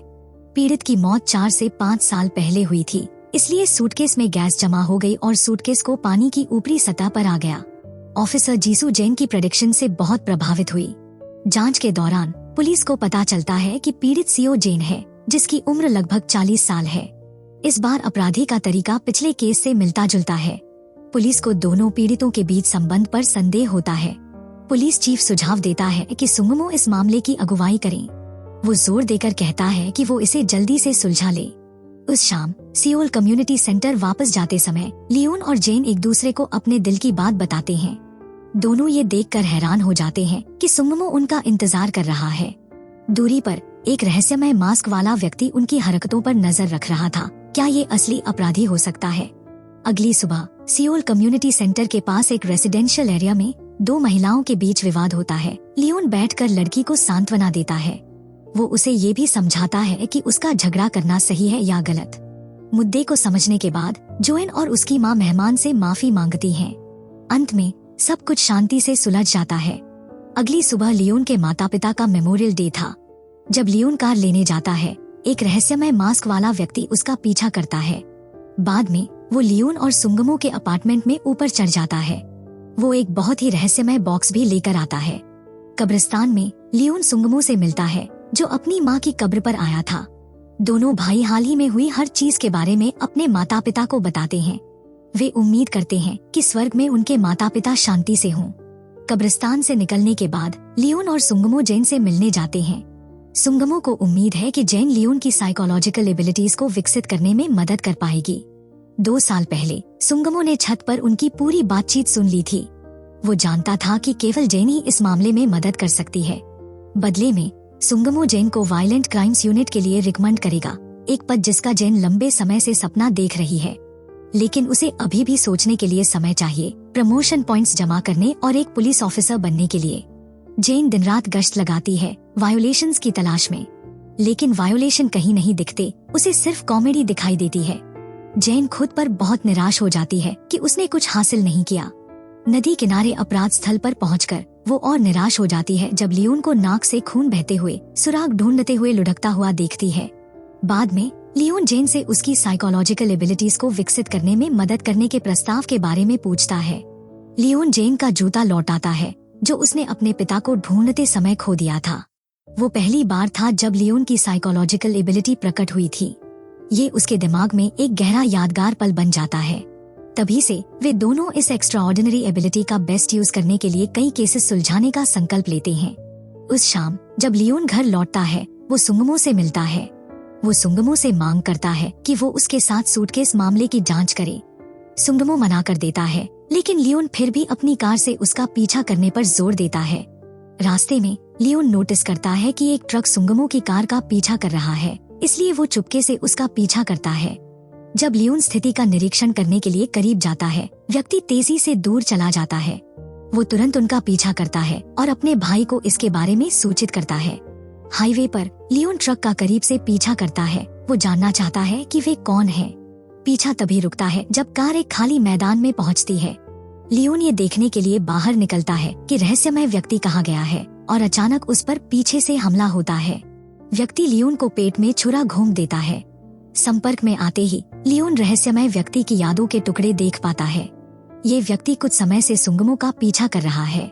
A: पीड़ित की मौत 4 से 5 साल पहले हुई थी, इसलिए सूटकेस में गैस जमा हो गई और सूटकेस को पानी की ऊपरी सतह पर आ गया। ऑफिसर जीसू जेन की प्रेडिक्शन से बहुत प्रभावित हुई। जांच के दौरान पुलिस को पता चलता है कि पीड़ित सीओ जेन है, जिसकी उम्र लगभग 40 साल है। इस बार अपराधी का तरीका पिछले केस से मिलता जुलता है। पुलिस को दोनों पीड़ितों के बीच संबंध पर संदेह होता है। पुलिस चीफ सुझाव देता है कि सुंगमो इस मामले की अगुवाई करें। वो जोर देकर कहता है कि वो इसे जल्दी से सुलझा ले। उस शाम सियोल कम्युनिटी सेंटर वापस जाते समय लियोन और जेन एक दूसरे को अपने दिल की बात बताते हैं। दोनों ये देखकर हैरान हो जाते हैं कि सुंगमो उनका इंतजार कर रहा है। दूरी पर एक रहस्यमय मास्क वाला व्यक्ति उनकी हरकतों पर नजर रख रहा था। क्या ये असली अपराधी हो सकता है? अगली सुबह सियोल कम्युनिटी सेंटर के पास एक रेसिडेंशियल एरिया में 2 महिलाओं के बीच विवाद होता है। लियोन बैठकर लड़की को सांत्वना देता है। वो उसे ये भी समझाता है कि उसका झगड़ा करना सही है या गलत। मुद्दे को समझने के बाद जोएन और उसकी मां मेहमान से माफी मांगती हैं। अंत में सब कुछ शांति से सुलझ जाता है। अगली सुबह लियोन के माता पिता का मेमोरियल डे था। जब लियोन कार लेने जाता है, एक रहस्यमय मास्क वाला व्यक्ति उसका पीछा करता है। बाद में वो लियोन और सुंगमो के अपार्टमेंट में ऊपर चढ़ जाता है। वो एक बहुत ही रहस्यमय बॉक्स भी लेकर आता है। कब्रिस्तान में लियोन सुंगमो से मिलता है, जो अपनी माँ की कब्र पर आया था। दोनों भाई हाल ही में हुई हर चीज के बारे में अपने माता पिता को बताते हैं। वे उम्मीद करते हैं कि स्वर्ग में उनके माता पिता शांति से हों। कब्रिस्तान से निकलने के बाद लियोन और सुंगमो जेन से मिलने जाते हैं। सुंगमो को उम्मीद है कि जेन लियोन की साइकोलॉजिकल एबिलिटीज को विकसित करने में मदद कर पाएगी। 2 साल पहले सुंगमो ने छत पर उनकी पूरी बातचीत सुन ली थी। वो जानता था कि केवल जेन ही इस मामले में मदद कर सकती है। बदले में सुंगमो जेन को वायलेंट क्राइम्स यूनिट के लिए रिकमेंड करेगा, एक पद जिसका जेन लंबे समय से सपना देख रही है। लेकिन उसे अभी भी सोचने के लिए समय चाहिए, प्रमोशन पॉइंट्स जमा करने और एक पुलिस ऑफिसर बनने के लिए। जेन दिन रात गश्त लगाती है वायोलेशंस की तलाश में, लेकिन वायोलेशन कहीं नहीं दिखते। उसे सिर्फ कॉमेडी दिखाई देती है। जेन खुद पर बहुत निराश हो जाती है कि उसने कुछ हासिल नहीं किया। नदी किनारे अपराध स्थल पर पहुंचकर वो और निराश हो जाती है जब लियोन को नाक से खून बहते हुए सुराग ढूंढते हुए लुढ़कता हुआ देखती है। बाद में लियोन जेन से उसकी साइकोलॉजिकल एबिलिटीज को विकसित करने में मदद करने के प्रस्ताव के बारे में पूछता है। लियोन जेन का जूता लौटाता है, जो उसने अपने पिता को ढूंढते समय खो दिया था। वो पहली बार था जब लियोन की साइकोलॉजिकल एबिलिटी प्रकट हुई थी। ये उसके दिमाग में एक गहरा यादगार पल बन जाता है। तभी से वे दोनों इस एक्स्ट्राऑर्डिनरी एबिलिटी का बेस्ट यूज करने के लिए कई केसेस सुलझाने का संकल्प लेते हैं। उस शाम जब लियोन घर लौटता है, वो सुंगमो से मिलता है। वो सुंगमो से मांग करता है कि वो उसके साथ सूटकेस मामले की जांच करे। सुंगमो मना कर देता है, लेकिन लियोन फिर भी अपनी कार से उसका पीछा करने पर जोर देता है। रास्ते में लियोन नोटिस करता है कि एक ट्रक सुंगमो की कार का पीछा कर रहा है, इसलिए वो चुपके से उसका पीछा करता है। जब लियोन स्थिति का निरीक्षण करने के लिए करीब जाता है, व्यक्ति तेजी से दूर चला जाता है। वो तुरंत उनका पीछा करता है और अपने भाई को इसके बारे में सूचित करता है। हाईवे पर लियोन ट्रक का करीब से पीछा करता है। वो जानना चाहता है कि वे कौन है। पीछा तभी रुकता है जब कार एक खाली मैदान में पहुंचती है। लियोन ये देखने के लिए बाहर निकलता है कि रहस्यमय व्यक्ति कहाँ गया है और अचानक उस पर पीछे से हमला होता है। व्यक्ति लियोन को पेट में छुरा घोंप देता है। संपर्क में आते ही लियोन रहस्यमय व्यक्ति की यादों के टुकड़े देख पाता है। ये व्यक्ति कुछ समय से सुंगमो का पीछा कर रहा है।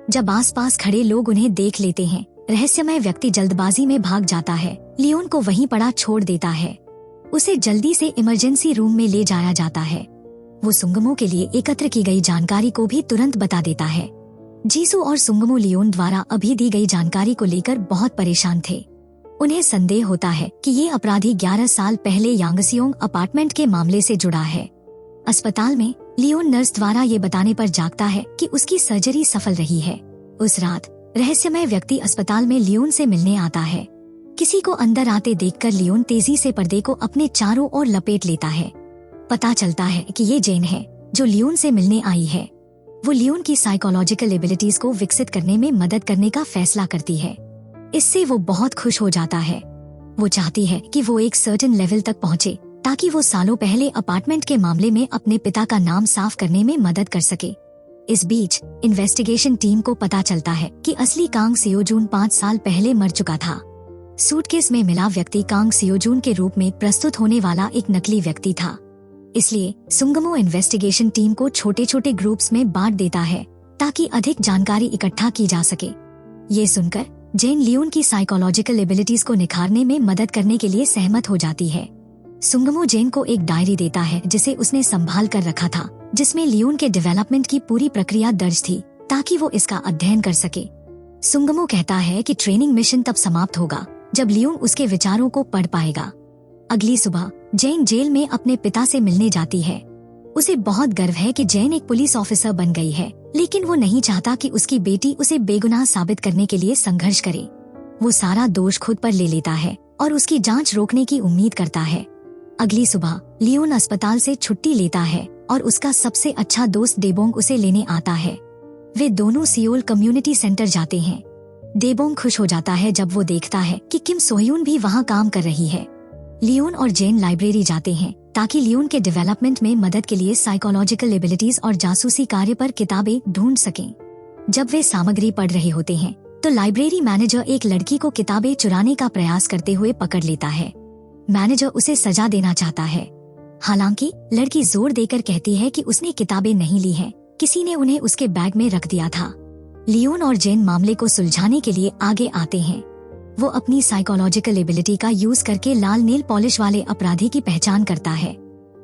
A: जब आसपास खड़े लोग उन्हें देख लेते हैं, रहस्यमय व्यक्ति जल्दबाजी में भाग जाता है। लियोन को वहीं पड़ा छोड़ देता है। उसे जल्दी से इमरजेंसी रूम में ले जाया जाता है। वो सुंगमो के लिए एकत्र की गई जानकारी को भी तुरंत बता देता है। जीसू और सुंगमो लियोन द्वारा अभी दी गई जानकारी को लेकर बहुत परेशान थे। उन्हें संदेह होता है कि ये अपराधी 11 साल पहले यांगसियोंग अपार्टमेंट के मामले से जुड़ा है। अस्पताल में लियोन नर्स द्वारा ये बताने पर जागता है कि उसकी सर्जरी सफल रही है। उस रात रहस्यमय व्यक्ति अस्पताल में लियोन से मिलने आता है। किसी को अंदर आते देखकर लियोन तेजी से पर्दे को अपने चारों ओर लपेट लेता है। पता चलता है कि ये जेन है जो लियोन से मिलने आई है। वो लियोन की साइकोलॉजिकल एबिलिटीज को विकसित करने में मदद करने का फैसला करती है। इससे वो बहुत खुश हो जाता है। वो चाहती है कि वो एक सर्टेन लेवल तक पहुँचे ताकि वो सालों पहले अपार्टमेंट के मामले में अपने पिता का नाम साफ करने में मदद कर सके। इस बीच इन्वेस्टिगेशन टीम को पता चलता है कि असली कांग सियोजून 5 साल पहले मर चुका था। सूटकेस में मिला व्यक्ति कांग सियोजून के रूप में प्रस्तुत होने वाला एक नकली व्यक्ति था। इसलिए सुंगमो इन्वेस्टिगेशन टीम को छोटे छोटे ग्रुप्स में बांट देता है ताकि अधिक जानकारी इकट्ठा की जा सके। ये सुनकर जेन लियोन की साइकोलॉजिकल एबिलिटीज को निखारने में मदद करने के लिए सहमत हो जाती है। सुंगमो जेन को एक डायरी देता है जिसे उसने संभाल कर रखा था, जिसमें लियोन के डेवलपमेंट की पूरी प्रक्रिया दर्ज थी ताकि वो इसका अध्ययन कर सके। सुंगमो कहता है कि ट्रेनिंग मिशन तब समाप्त होगा जब लियोन उसके विचारों को पढ़ पाएगा। अगली सुबह जेन जेल में अपने पिता से मिलने जाती है। उसे बहुत गर्व है कि जेन एक पुलिस ऑफिसर बन गई है, लेकिन वो नहीं चाहता कि उसकी बेटी उसे बेगुनाह साबित करने के लिए संघर्ष करे। वो सारा दोष खुद पर ले लेता है और उसकी जांच रोकने की उम्मीद करता है। अगली सुबह लियोन अस्पताल से छुट्टी लेता है और उसका सबसे अच्छा दोस्त डेबोंग उसे लेने आता है। वे दोनों सियोल कम्युनिटी सेंटर जाते हैं। डेबोंग खुश हो जाता है जब वो देखता है कि किम सोह्यून भी वहाँ काम कर रही है। लियोन और जेन लाइब्रेरी जाते हैं ताकि लियोन के डेवलपमेंट में मदद के लिए साइकोलॉजिकल एबिलिटीज और जासूसी कार्य पर किताबें ढूंढ सकें। जब वे सामग्री पढ़ रहे होते हैं तो लाइब्रेरी मैनेजर एक लड़की को किताबें चुराने का प्रयास करते हुए पकड़ लेता है। मैनेजर उसे सजा देना चाहता है, हालांकि लड़की जोर देकर कहती है कि उसने किताबें नहीं ली हैं, किसी ने उन्हें उसके बैग में रख दिया था। लियोन और जेन मामले को सुलझाने के लिए आगे आते हैं। वो अपनी साइकोलॉजिकल एबिलिटी का यूज करके लाल नेल पॉलिश वाले अपराधी की पहचान करता है।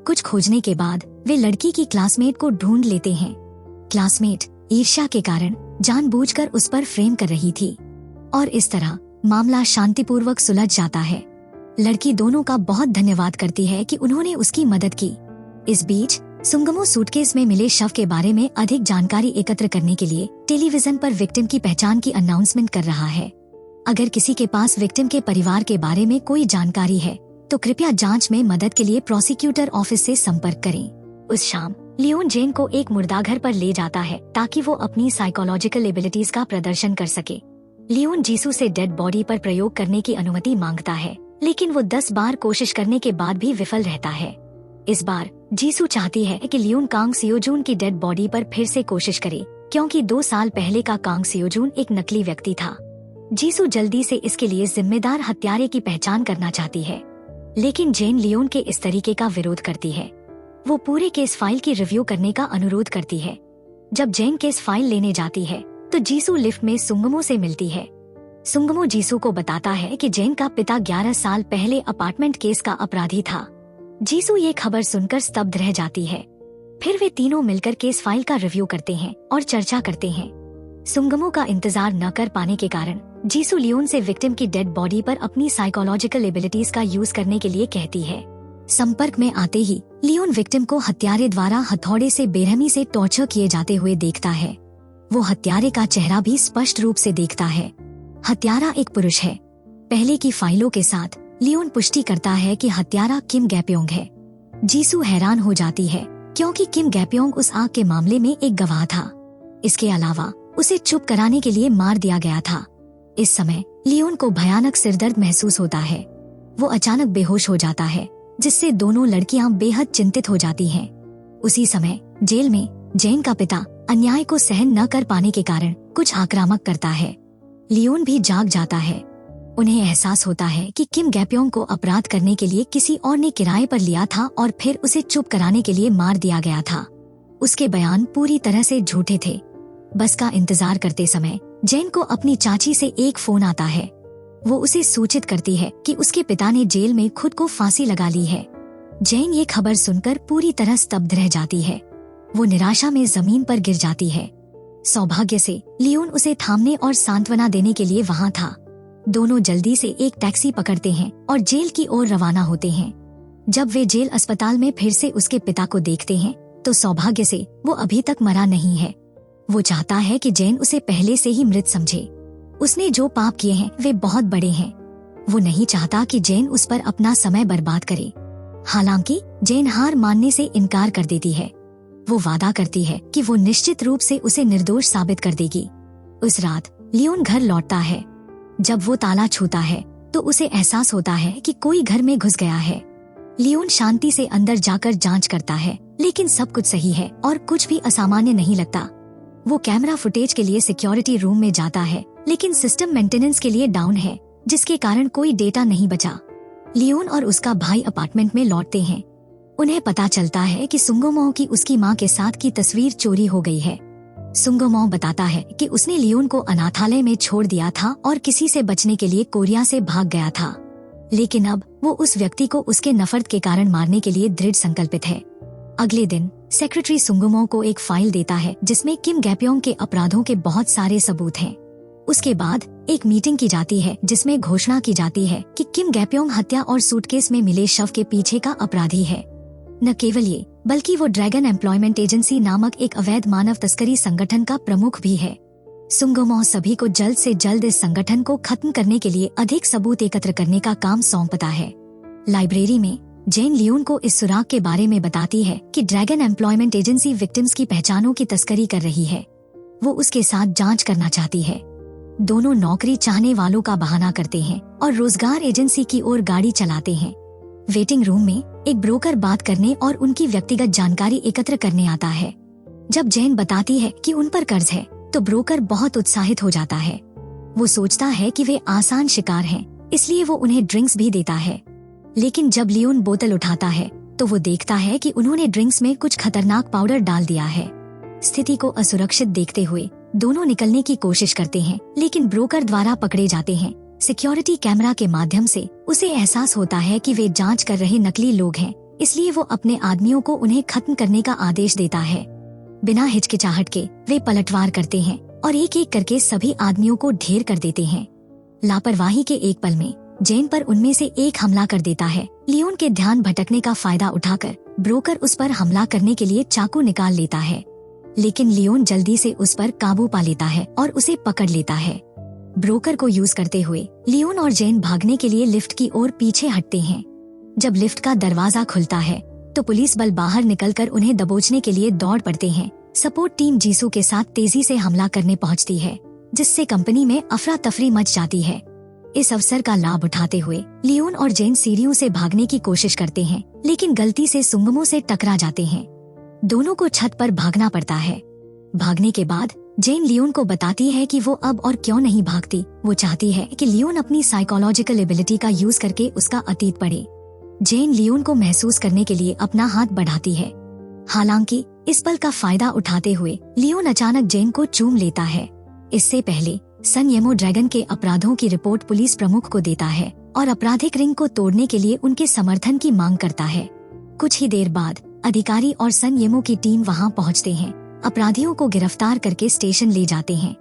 A: कुछ खोजने के बाद वे लड़की की क्लासमेट को ढूंढ लेते हैं। क्लासमेट ईर्ष्या के कारण जानबूझकर उस पर फ्रेम कर रही थी और इस तरह मामला शांतिपूर्वक सुलझ जाता है। लड़की दोनों का बहुत धन्यवाद करती है कि उन्होंने उसकी मदद की। इस बीच सुंगमो सूटकेस में मिले शव के बारे में अधिक जानकारी एकत्र करने के लिए टेलीविजन पर विक्टिम की पहचान की अनाउंसमेंट कर रहा है। अगर किसी के पास विक्टिम के परिवार के बारे में कोई जानकारी है तो कृपया जांच में मदद के लिए प्रोसिक्यूटर ऑफिस से संपर्क करें। उस शाम लियोन जेन को एक मुर्दाघर पर ले जाता है ताकि वो अपनी साइकोलॉजिकल एबिलिटीज का प्रदर्शन कर सके। लियोन जीसू से डेड बॉडी पर प्रयोग करने की अनुमति मांगता है, लेकिन वो 10 बार कोशिश करने के बाद भी विफल रहता है। इस बार जीसू चाहती है कि लियोन कांग सियोजून की डेड बॉडी पर फिर से कोशिश करे, क्योंकि 2 साल पहले का कांग सियोजून एक नकली व्यक्ति था। जीसू जल्दी से इसके लिए जिम्मेदार हत्यारे की पहचान करना चाहती है, लेकिन जेन लियोन के इस तरीके का विरोध करती है। वो पूरे केस फाइल की रिव्यू करने का अनुरोध करती है। जब जेन केस फाइल लेने जाती है तो जीसू लिफ्ट में सुंगमो से मिलती है। सुंगमो जीसू को बताता है कि जेन का पिता 11 साल पहले अपार्टमेंट केस का अपराधी था। जीसू ये खबर सुनकर स्तब्ध रह जाती है। फिर वे तीनों मिलकर केस फाइल का रिव्यू करते हैं और चर्चा करते हैं। सुंगमो का इंतजार न कर पाने के कारण जीसू लियोन से विक्टिम की डेड बॉडी पर अपनी साइकोलॉजिकल एबिलिटीज का यूज करने के लिए कहती है। संपर्क में आते ही लियोन विक्टिम को हत्यारे द्वारा हथौड़े से बेरहमी से टॉर्चर किए जाते हुए देखता है। वो हत्यारे का चेहरा भी स्पष्ट रूप से देखता है। हत्यारा एक पुरुष है। पहले की फाइलों के साथ लियोन पुष्टि करता है कि हत्यारा किम गैप्योंग है। जीसू हैरान हो जाती है क्योंकि किम गैप्योंग उस आग के मामले में एक गवाह था। इसके अलावा उसे चुप कराने के लिए मार दिया गया था। इस समय लियोन को भयानक सिरदर्द महसूस होता है। वो अचानक बेहोश हो जाता है, जिससे दोनों लड़कियां बेहद चिंतित हो जाती हैं। उसी समय जेल में जेन का पिता अन्याय को सहन न कर पाने के कारण कुछ आक्रामक करता है। लियोन भी जाग जाता है। उन्हें एहसास होता है कि किम गैप्योंग को अपराध करने के लिए किसी और ने किराए पर लिया था और फिर उसे चुप कराने के लिए मार दिया गया था। उसके बयान पूरी तरह से झूठे थे। बस का इंतजार करते समय जेन को अपनी चाची से एक फोन आता है। वो उसे सूचित करती है कि उसके पिता ने जेल में खुद को फांसी लगा ली है। जेन ये खबर सुनकर पूरी तरह स्तब्ध रह जाती है। वो निराशा में जमीन पर गिर जाती है। सौभाग्य से लियोन उसे थामने और सांत्वना देने के लिए वहाँ था। दोनों जल्दी से एक टैक्सी पकड़ते हैं और जेल की ओर रवाना होते हैं। जब वे जेल अस्पताल में फिर से उसके पिता को देखते हैं तो सौभाग्य से वो अभी तक मरा नहीं है। वो चाहता है कि जेन उसे पहले से ही मृत समझे। उसने जो पाप किए हैं वे बहुत बड़े हैं। वो नहीं चाहता कि जेन उस पर अपना समय बर्बाद करे। हालांकि जेन हार मानने से इनकार कर देती है। वो वादा करती है कि वो निश्चित रूप से उसे निर्दोष साबित कर देगी। उस रात लियोन घर लौटता है। जब वो ताला छूता है तो उसे एहसास होता है कि कोई घर में घुस गया है। लियोन शांति से अंदर जाकर जांच करता है, लेकिन सब कुछ सही है और कुछ भी असामान्य नहीं लगता। वो कैमरा फुटेज के लिए सिक्योरिटी रूम में जाता है, लेकिन सिस्टम मेंटेनेंस के लिए डाउन है, जिसके कारण कोई डेटा नहीं बचा। लियोन और उसका भाई अपार्टमेंट में लौटते हैं। उन्हें पता चलता है कि सुंगोमो की उसकी माँ के साथ की तस्वीर चोरी हो गई है। सुंगोमो बताता है कि उसने लियोन को अनाथालय में छोड़ दिया था और किसी से बचने के लिए कोरिया से भाग गया था, लेकिन अब वो उस व्यक्ति को उसके नफरत के कारण मारने के लिए दृढ़ संकल्पित है। अगले दिन सेक्रेटरी सुंगोमो को एक फाइल देता है जिसमें किम गैप्योंग के अपराधों के बहुत सारे सबूत हैं। उसके बाद एक मीटिंग की जाती है जिसमें घोषणा की जाती है कि किम गैप्योंग हत्या और सूटकेस में मिले शव के पीछे का अपराधी है। न केवल ये, बल्कि वो ड्रैगन एम्प्लॉयमेंट एजेंसी नामक एक अवैध मानव तस्करी संगठन का प्रमुख भी है। सुंगोमो सभी को जल्द से जल्द इस संगठन को खत्म करने के लिए अधिक सबूत एकत्र करने का काम सौंपता है। लाइब्रेरी में जेन लियोन को इस सुराग के बारे में बताती है कि ड्रैगन एम्प्लॉयमेंट एजेंसी विक्टिम्स की पहचानों की तस्करी कर रही है। वो उसके साथ जांच करना चाहती है। दोनों नौकरी चाहने वालों का बहाना करते हैं और रोजगार एजेंसी की ओर गाड़ी चलाते हैं। वेटिंग रूम में एक ब्रोकर बात करने और उनकी व्यक्तिगत जानकारी एकत्र करने आता है। जब जेन बताती है कि उन पर कर्ज है तो ब्रोकर बहुत उत्साहित हो जाता है। वो सोचता है कि वे आसान शिकार हैं, इसलिए वो उन्हें ड्रिंक्स भी देता है। लेकिन जब लियोन बोतल उठाता है तो वो देखता है कि उन्होंने ड्रिंक्स में कुछ खतरनाक पाउडर डाल दिया है। स्थिति को असुरक्षित देखते हुए दोनों निकलने की कोशिश करते हैं, लेकिन ब्रोकर द्वारा पकड़े जाते हैं। सिक्योरिटी कैमरा के माध्यम से उसे एहसास होता है कि वे जांच कर रहे नकली लोग हैं, इसलिए वो अपने आदमियों को उन्हें खत्म करने का आदेश देता है। बिना हिचकिचाहट के वे पलटवार करते हैं और एक एक करके सभी आदमियों को ढेर कर देते हैं। लापरवाही के एक पल में जेन पर उनमें से एक हमला कर देता है। लियोन के ध्यान भटकने का फायदा उठाकर ब्रोकर उस पर हमला करने के लिए चाकू निकाल लेता है, लेकिन लियोन जल्दी से उस पर काबू पा लेता है और उसे पकड़ लेता है। ब्रोकर को यूज करते हुए लियोन और जेन भागने के लिए लिफ्ट की ओर पीछे हटते हैं। जब लिफ्ट का दरवाजा खुलता है तो पुलिस बल बाहर निकलकर उन्हें दबोचने के लिए दौड़ पड़ते हैं। सपोर्ट टीम जीसू के साथ तेजी से हमला करने पहुंचती है, जिससे कंपनी में अफरा तफरी मच जाती है। इस अवसर का लाभ उठाते हुए लियोन और जेन सीढ़ियों से भागने की कोशिश करते हैं, लेकिन गलती से सुंगमो से टकरा जाते हैं। दोनों को छत पर भागना पड़ता है। भागने के बाद जेन लियोन को बताती है कि वो अब और क्यों नहीं भागती। वो चाहती है कि लियोन अपनी साइकोलॉजिकल एबिलिटी का यूज करके उसका अतीत पढ़े। जेन लियोन को महसूस करने के लिए अपना हाथ बढ़ाती है। हालांकि इस पल का फायदा उठाते हुए लियोन अचानक जेन को चूम लेता है। इससे पहले सन येमो ड्रैगन के अपराधों की रिपोर्ट पुलिस प्रमुख को देता है और आपराधिक रिंग को तोड़ने के लिए उनके समर्थन की मांग करता है। कुछ ही देर बाद अधिकारी और सन येमो की टीम वहां पहुंचते हैं। अपराधियों को गिरफ्तार करके स्टेशन ले जाते हैं।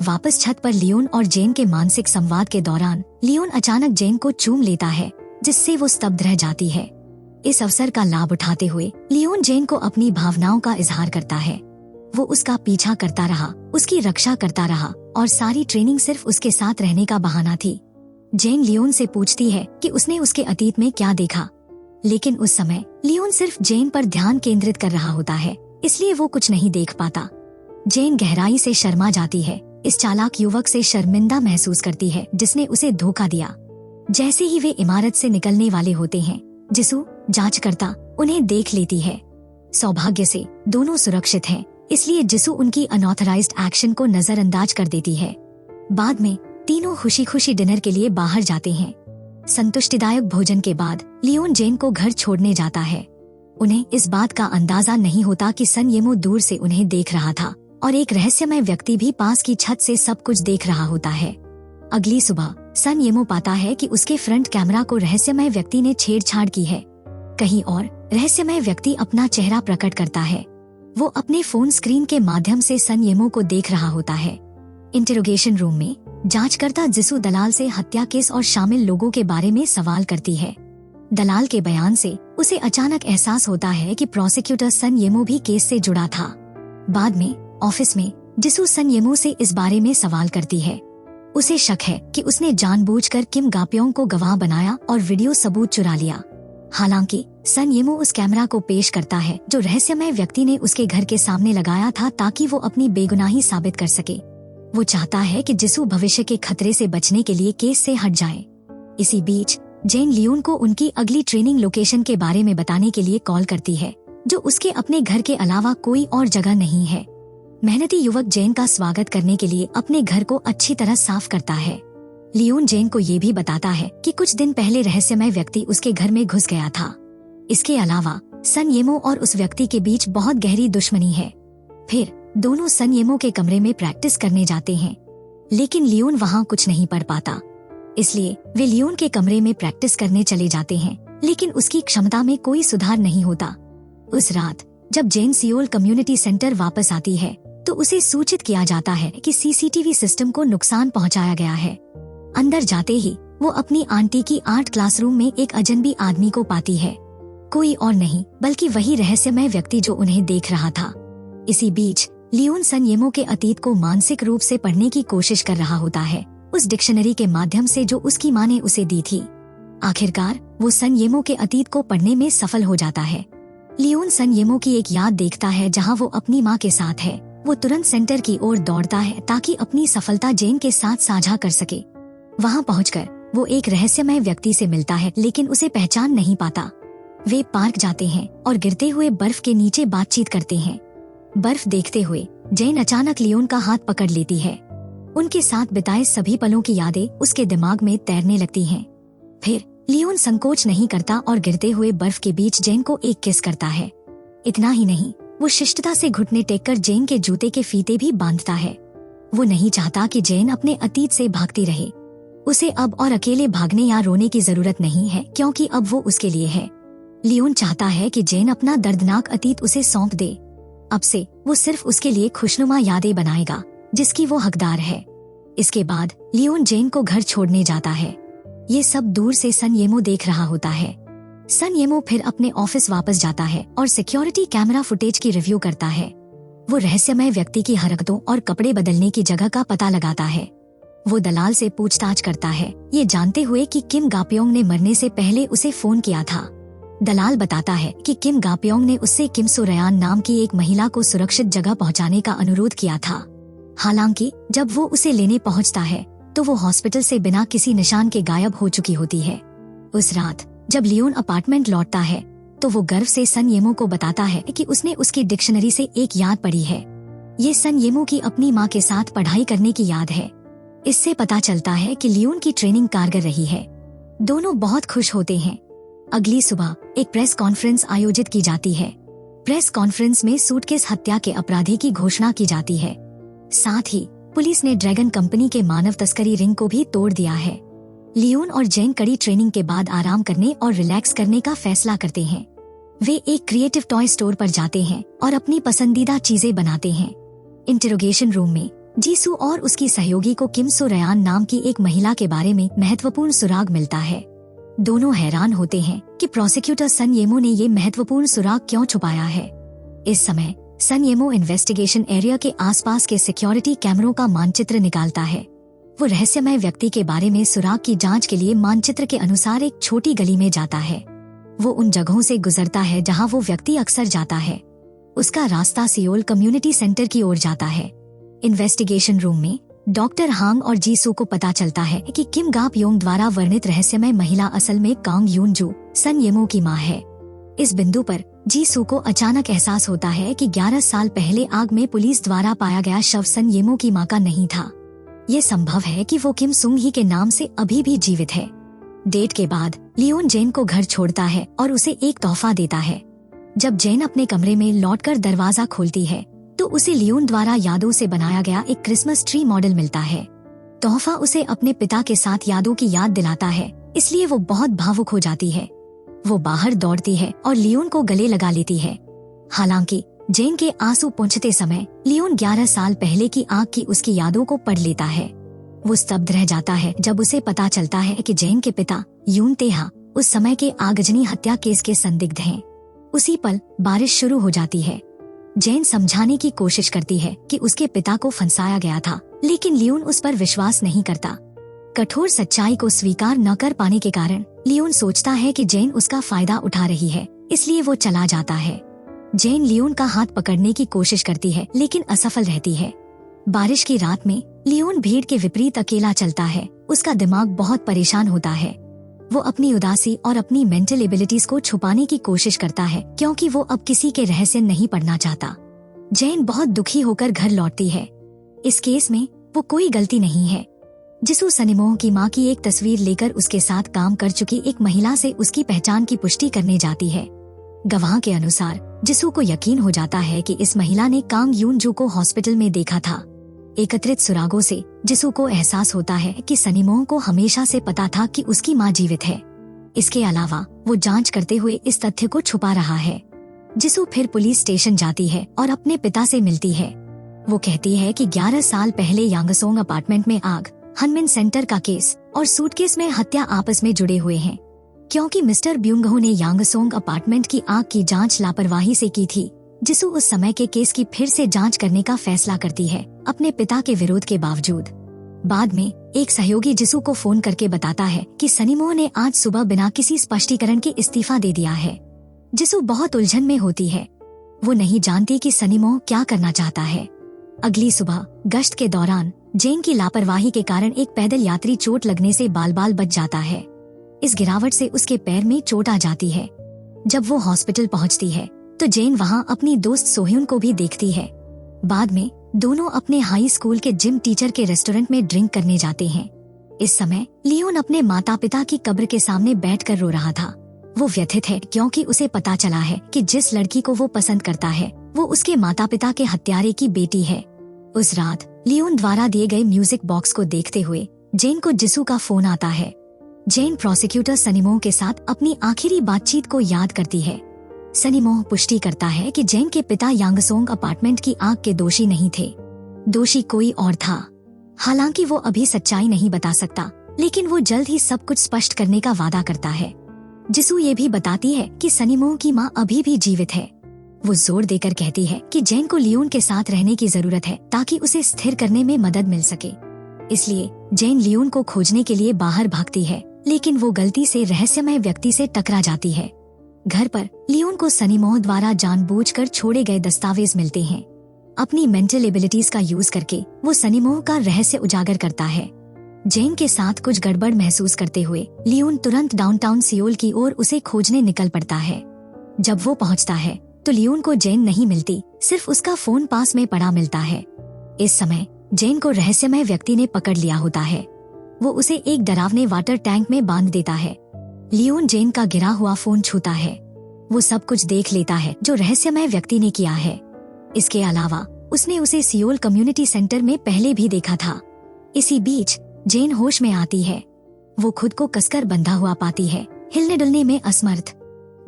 A: वापस छत पर लियोन और जेन के मानसिक संवाद के दौरान लियोन अचानक जेन को चूम लेता है, जिससे वो स्तब्ध रह जाती है। इस अवसर का लाभ उठाते हुए लियोन जेन को अपनी भावनाओं का इजहार करता है। वो उसका पीछा करता रहा, उसकी रक्षा करता रहा और सारी ट्रेनिंग सिर्फ उसके साथ रहने का बहाना थी। जेन लियोन से पूछती है कि उसने उसके अतीत में क्या देखा, लेकिन उस समय लियोन सिर्फ जेन पर ध्यान केंद्रित कर रहा होता है, इसलिए वो कुछ नहीं देख पाता। जेन गहराई से शर्मा जाती है इस चालाक युवक से शर्मिंदा महसूस करती है जिसने उसे धोखा दिया। जैसे ही वे इमारत से निकलने वाले होते हैं, जिसू जांचकर्ता उन्हें देख लेती है। सौभाग्य से दोनों सुरक्षित हैं, इसलिए जिसू उनकी अनऑथराइज्ड एक्शन को नजरअंदाज कर देती है। बाद में तीनों खुशी खुशी डिनर के लिए बाहर जाते हैं। संतुष्टिदायक भोजन के बाद लियोन जेन को घर छोड़ने जाता है। उन्हें इस बात का अंदाजा नहीं होता कि सन येमो दूर से उन्हें देख रहा था और एक रहस्यमय व्यक्ति भी पास की छत से सब कुछ देख रहा होता है। अगली सुबह सन येमो पाता है कि उसके फ्रंट कैमरा को रहस्यमय व्यक्ति ने छेड़छाड़ की है। कहीं और रहस्यमय व्यक्ति अपना चेहरा प्रकट करता है। वो अपने फोन स्क्रीन के माध्यम से सन येमो को देख रहा होता है। इंटरोगेशन रूम में जांचकर्ता जिसू दलाल से हत्या केस और शामिल लोगों के बारे में सवाल करती है। दलाल के बयान से उसे अचानक एहसास होता है कि प्रोसिक्यूटर सन येमो भी केस से जुड़ा था। बाद में ऑफिस में जिसू सन येमो से इस बारे में सवाल करती है। उसे शक है कि उसने जानबूझकर किम गाप्योंग को गवाह बनाया और वीडियो सबूत चुरा लिया। हालांकि सन येमो उस कैमरा को पेश करता है जो रहस्यमय व्यक्ति ने उसके घर के सामने लगाया था ताकि वो अपनी बेगुनाही साबित कर सके। वो चाहता है कि जिसू भविष्य के खतरे से बचने के लिए केस से हट जाए। इसी बीच जेन लियोन को उनकी अगली ट्रेनिंग लोकेशन के बारे में बताने के लिए कॉल करती है, जो उसके अपने घर के अलावा कोई और जगह नहीं है। मेहनती युवक जेन का स्वागत करने के लिए अपने घर को अच्छी तरह साफ करता है। लियोन जेन को ये भी बताता है कि कुछ दिन पहले रहस्यमय व्यक्ति उसके घर में घुस गया था। इसके अलावा सन येमो और उस व्यक्ति के बीच बहुत गहरी दुश्मनी है। फिर दोनों सन येमो के कमरे में प्रैक्टिस करने जाते हैं, लेकिन लियोन वहाँ कुछ नहीं पढ़ पाता। इसलिए वे लियोन के कमरे में प्रैक्टिस करने चले जाते हैं, लेकिन उसकी क्षमता में कोई सुधार नहीं होता। उस रात जब जेन सियोल कम्युनिटी सेंटर वापस आती है तो उसे सूचित किया जाता है कि सीसीटीवी सिस्टम को नुकसान पहुंचाया गया है। अंदर जाते ही वो अपनी आंटी की आर्ट क्लासरूम में एक अजनबी आदमी को पाती है। कोई और नहीं बल्कि वही रहस्यमय व्यक्ति जो उन्हें देख रहा था। इसी बीच लियोन सन येमो के अतीत को मानसिक रूप से पढ़ने की कोशिश कर रहा होता है, उस डिक्शनरी के माध्यम से जो उसकी माँ ने उसे दी थी। आखिरकार वो सन येमो के अतीत को पढ़ने में सफल हो जाता है। लियोन सन येमो की एक याद देखता है जहाँ वो अपनी माँ के साथ है। वो तुरंत सेंटर की ओर दौड़ता है ताकि अपनी सफलता जेन के साथ साझा कर सके। वहाँ पहुंचकर वो एक रहस्यमय व्यक्ति से मिलता है, लेकिन उसे पहचान नहीं पाता। वे पार्क जाते हैं और गिरते हुए बर्फ के नीचे बातचीत करते हैं। बर्फ देखते हुए जेन अचानक लियोन का हाथ पकड़ लेती है। उनके साथ बिताए सभी पलों की यादें उसके दिमाग में तैरने लगती हैं। फिर लियोन संकोच नहीं करता और गिरते हुए बर्फ के बीच जेन को एक किस करता है। इतना ही नहीं, वो शिष्टता से घुटने टेककर जेन के जूते के फीते भी बांधता है। वो नहीं चाहता कि जेन अपने अतीत से भागती रहे। उसे अब और अकेले भागने या रोने की जरूरत नहीं है, क्योंकि अब वो उसके लिए है। लियोन चाहता है कि जेन अपना दर्दनाक अतीत उसे सौंप दे। अब से वो सिर्फ उसके लिए खुशनुमा यादें बनाएगा जिसकी वो हकदार है। इसके बाद लियोन जेन को घर छोड़ने जाता है। ये सब दूर से सन येमो देख रहा होता है। सन येमो फिर अपने ऑफिस वापस जाता है और सिक्योरिटी कैमरा फुटेज की रिव्यू करता है। वो रहस्यमय व्यक्ति की हरकतों और कपड़े बदलने की जगह का पता लगाता है। वो दलाल से पूछताछ करता है, ये जानते हुए कि किम गाप्योंग ने मरने से पहले उसे फोन किया था। दलाल बताता है कि किम गाप्योंग ने उससे किम सो रयान नाम की एक महिला को सुरक्षित जगह पहुंचाने का अनुरोध किया था। हालांकि जब वो उसे लेने पहुंचता है तो वो हॉस्पिटल से बिना किसी निशान के गायब हो चुकी होती है। उस रात जब लियोन अपार्टमेंट लौटता है तो वो गर्व से सन येमो को बताता है कि उसने उसकी डिक्शनरी से एक याद पढ़ी है। ये सन येमो की अपनी माँ के साथ पढ़ाई करने की याद है। इससे पता चलता है कि लियोन की ट्रेनिंग कारगर रही है। दोनों बहुत खुश होते हैं। अगली सुबह एक प्रेस कॉन्फ्रेंस आयोजित की जाती है। प्रेस कॉन्फ्रेंस में सूटकेस हत्या के अपराधी की घोषणा की जाती है। साथ ही पुलिस ने ड्रैगन कंपनी के मानव तस्करी रिंग को भी तोड़ दिया है। लियोन और जेन कड़ी ट्रेनिंग के बाद आराम करने और रिलैक्स करने का फैसला करते हैं। वे एक क्रिएटिव टॉय स्टोर पर जाते हैं और अपनी पसंदीदा चीजें बनाते हैं। इंटरोगेशन रूम में जीसू और उसकी सहयोगी को किम सो रयान नाम की एक महिला के बारे में महत्वपूर्ण सुराग मिलता है। दोनों हैरान होते हैं कि प्रोसिक्यूटर सन येमो ने ये महत्वपूर्ण सुराग क्यों छुपाया है। इस समय सन येमो इन्वेस्टिगेशन एरिया के आसपास के सिक्योरिटी कैमरों का मानचित्र निकालता है। वो रहस्यमय व्यक्ति के बारे में सुराग की जांच के लिए मानचित्र के अनुसार एक छोटी गली में जाता है। वो उन जगहों से गुजरता है जहां वो व्यक्ति अक्सर जाता है। उसका रास्ता सियोल कम्युनिटी सेंटर की ओर जाता है। इन्वेस्टिगेशन रूम में डॉक्टर हांग और जीसू को पता चलता है कि किम गाप योंग द्वारा वर्णित रहस्यमय महिला असल में कांग यून जू सन येमो की मां है। इस बिंदु पर जीसू को अचानक एहसास होता है कि 11 साल पहले आग में पुलिस द्वारा पाया गया शव सन येमो की मां का नहीं था। ये संभव है कि वो किम सुंग ही के नाम से अभी भी जीवित है। डेट के बाद लियोन जेन को घर छोड़ता है और उसे एक तोहफा देता है। जब जेन अपने कमरे में लौटकर दरवाजा खोलती है तो उसे लियोन द्वारा यादों से बनाया गया एक क्रिसमस ट्री मॉडल मिलता है। तोहफा उसे अपने पिता के साथ यादों की याद दिलाता है, इसलिए वो बहुत भावुक हो जाती है। वो बाहर दौड़ती है और लियोन को गले लगा लेती है। हालांकि जेन के आंसू पोंछते समय लियोन 11 साल पहले की आग की उसकी यादों को पढ़ लेता है। वो स्तब्ध रह जाता है जब उसे पता चलता है कि जेन के पिता यून तेहा उस समय के आगजनी हत्या केस के संदिग्ध हैं। उसी पल बारिश शुरू हो जाती है। जेन समझाने की कोशिश करती है कि उसके पिता को फंसाया गया था, लेकिन लियोन उस पर विश्वास नहीं करता। कठोर सच्चाई को स्वीकार न कर पाने के कारण लियोन सोचता है कि जेन उसका फायदा उठा रही है, इसलिए वो चला जाता है। जेन लियोन का हाथ पकड़ने की कोशिश करती है, लेकिन असफल रहती है। बारिश की रात में लियोन भीड़ के विपरीत अकेला चलता है। उसका दिमाग बहुत परेशान होता है। वो अपनी उदासी और अपनी मेंटल एबिलिटीज को छुपाने की कोशिश करता है, क्योंकि वो अब किसी के रहस्य नहीं पढ़ना चाहता। जेन बहुत दुखी होकर घर लौटती है। इस केस में वो कोई गलती नहीं है। जिसू सनीमोह की मां की एक तस्वीर लेकर उसके साथ काम कर चुकी एक महिला से उसकी पहचान की पुष्टि करने जाती है। गवाह के अनुसार जिसू को यकीन हो जाता है कि इस महिला ने कांग यून जू को हॉस्पिटल में देखा था। एकत्रित सुरागों से जिसू को एहसास होता है कि सनीमोह को हमेशा से पता था कि उसकी मां जीवित है। इसके अलावा वो जांच करते हुए इस तथ्य को छुपा रहा है। जिसू फिर पुलिस स्टेशन जाती है और अपने पिता से मिलती है। वो कहती है कि 11 साल पहले यांगसोंग अपार्टमेंट में आग, हनमिन सेंटर का केस और सूटकेस में हत्या आपस में जुड़े हुए हैं। क्योंकि मिस्टर ब्यूंगहो ने यांगसोंग अपार्टमेंट की आग की जांच लापरवाही से की थी, जिसू उस समय के केस की फिर से जांच करने का फैसला करती है, अपने पिता के विरोध के बावजूद। बाद में एक सहयोगी जिसू को फोन करके बताता है कि सनीमोह ने आज सुबह बिना किसी स्पष्टीकरण के इस्तीफा दे दिया है। जिसू बहुत उलझन में होती है। वो नहीं जानती कि सनीमोह क्या करना चाहता है। अगली सुबह गश्त के दौरान जेन की लापरवाही के कारण एक पैदल यात्री चोट लगने से बाल बाल बच जाता है। इस गिरावट से उसके पैर में चोट आ जाती है। जब वो हॉस्पिटल पहुंचती है तो जेन वहां अपनी दोस्त सोह्युन को भी देखती है। बाद में दोनों अपने हाई स्कूल के जिम टीचर के रेस्टोरेंट में ड्रिंक करने जाते हैं। इस समय लियोन अपने माता पिता की कब्र के सामने बैठकर रो रहा था। वो व्यथित है क्योंकि उसे पता चला है कि जिस लड़की को वो पसंद करता है वो उसके माता पिता के हत्यारे की बेटी है। उस रात लियोन द्वारा दिए गए म्यूजिक बॉक्स को देखते हुए जेन को जिसू का फोन आता है। जेन प्रोसिक्यूटर सनीमोह के साथ अपनी आखिरी बातचीत को याद करती है। सनीमोह पुष्टि करता है कि जेन के पिता यांगसोंग अपार्टमेंट की आग के दोषी नहीं थे। दोषी कोई और था। हालांकि वो अभी सच्चाई नहीं बता सकता, लेकिन वो जल्द ही सब कुछ स्पष्ट करने का वादा करता है। जिसू ये भी बताती है कि सनीमोह की मां अभी भी जीवित है। वो जोर देकर कहती है कि जेन को लियोन के साथ रहने की जरूरत है ताकि उसे स्थिर करने में मदद मिल सके। इसलिए जेन लियोन को खोजने के लिए बाहर भागती है, लेकिन वो गलती से रहस्यमय व्यक्ति से टकरा जाती है। घर पर लियोन को सनीमोह द्वारा जानबूझकर छोड़े गए दस्तावेज मिलते हैं। अपनी मेंटल एबिलिटीज का यूज करके वो सनीमोह का रहस्य उजागर करता है। जेन के साथ कुछ गड़बड़ महसूस करते हुए लियोन तुरंत डाउनटाउन सियोल की ओर उसे खोजने निकल पड़ता है। जब वो पहुंचता है तो लियोन को जेन नहीं मिलती, सिर्फ उसका फोन पास में पड़ा मिलता है। इस समय जेन को रहस्यमय व्यक्ति ने पकड़ लिया होता है। वो उसे एक डरावने वाटर टैंक में बांध देता है। लियोन जेन का गिरा हुआ फोन छूता है। वो सब कुछ देख लेता है जो रहस्यमय व्यक्ति ने किया है। इसके अलावा उसने उसे सियोल कम्युनिटी सेंटर में पहले भी देखा था। इसी बीच जेन होश में आती है। वो खुद को कसकर बंधा हुआ पाती है, हिलने डुलने में असमर्थ।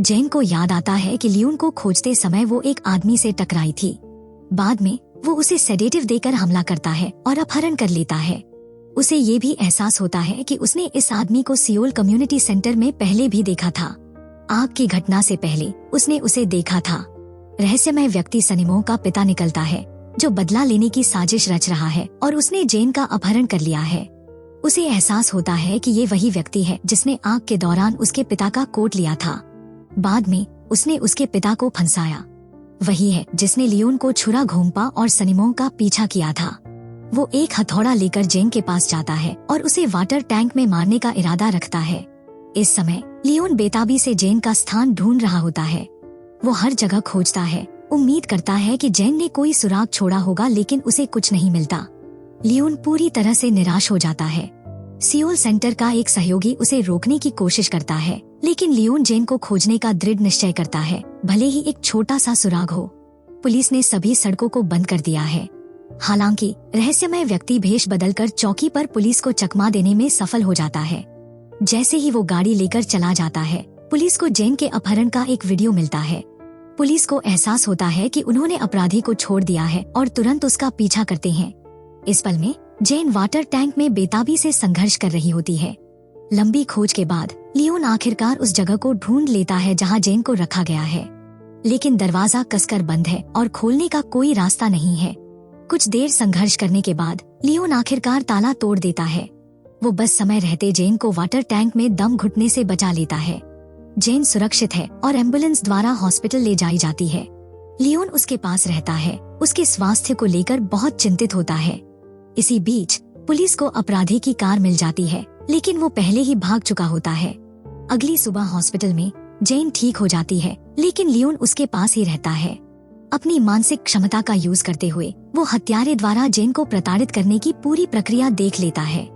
A: जेन को याद आता है कि लियोन को खोजते समय वो एक आदमी से टकराई थी। बाद में वो उसे सेडेटिव देकर हमला करता है और अपहरण कर लेता है। उसे ये भी एहसास होता है कि उसने इस आदमी को सियोल कम्युनिटी सेंटर में पहले भी देखा था। आग की घटना से पहले उसने उसे देखा था। रहस्यमय व्यक्ति सनीमोह का पिता निकलता है, जो बदला लेने की साजिश रच रहा है और उसने जेन का अपहरण कर लिया है। उसे एहसास होता है कि ये वही व्यक्ति है जिसने आग के दौरान उसके पिता का कोट लिया था। बाद में उसने उसके पिता को फंसाया। वही है जिसने लियोन को छुरा घोंपा और सनीमोह का पीछा किया था। वो एक हथौड़ा लेकर जेन के पास जाता है और उसे वाटर टैंक में मारने का इरादा रखता है। इस समय लियोन बेताबी से जेन का स्थान ढूंढ रहा होता है। वो हर जगह खोजता है, उम्मीद करता है कि जेन ने कोई सुराग छोड़ा होगा, लेकिन उसे कुछ नहीं मिलता। लियोन पूरी तरह से निराश हो जाता है। सियोल सेंटर का एक सहयोगी उसे रोकने की कोशिश करता है, लेकिन लियोन जेन को खोजने का दृढ़ निश्चय करता है, भले ही एक छोटा सा सुराग हो। पुलिस ने सभी सड़कों को बंद कर दिया है। हालांकि रहस्यमय व्यक्ति भेष बदलकर चौकी पर पुलिस को चकमा देने में सफल हो जाता है। जैसे ही वो गाड़ी लेकर चला जाता है, पुलिस को जेन के अपहरण का एक वीडियो मिलता है। पुलिस को एहसास होता है कि उन्होंने अपराधी को छोड़ दिया है और तुरंत उसका पीछा करते हैं। इस पल में जेन वाटर टैंक में बेताबी से संघर्ष कर रही होती है। लंबी खोज के बाद लियोन आखिरकार उस जगह को ढूंढ लेता है जहां जेन को रखा गया है, लेकिन दरवाजा कसकर बंद है और खोलने का कोई रास्ता नहीं है। कुछ देर संघर्ष करने के बाद लियोन आखिरकार ताला तोड़ देता है। वो बस समय रहते जेन को वाटर टैंक में दम घुटने से बचा लेता है। जेन सुरक्षित है और एम्बुलेंस द्वारा हॉस्पिटल ले जाई जाती है। लियोन उसके पास रहता है, उसके स्वास्थ्य को लेकर बहुत चिंतित होता है। इसी बीच पुलिस को अपराधी की कार मिल जाती है, लेकिन वो पहले ही भाग चुका होता है। अगली सुबह हॉस्पिटल में जेन ठीक हो जाती है, लेकिन लियोन उसके पास ही रहता है। अपनी मानसिक क्षमता का यूज करते हुए वो हत्यारे द्वारा जेन को प्रताड़ित करने की पूरी प्रक्रिया देख लेता है।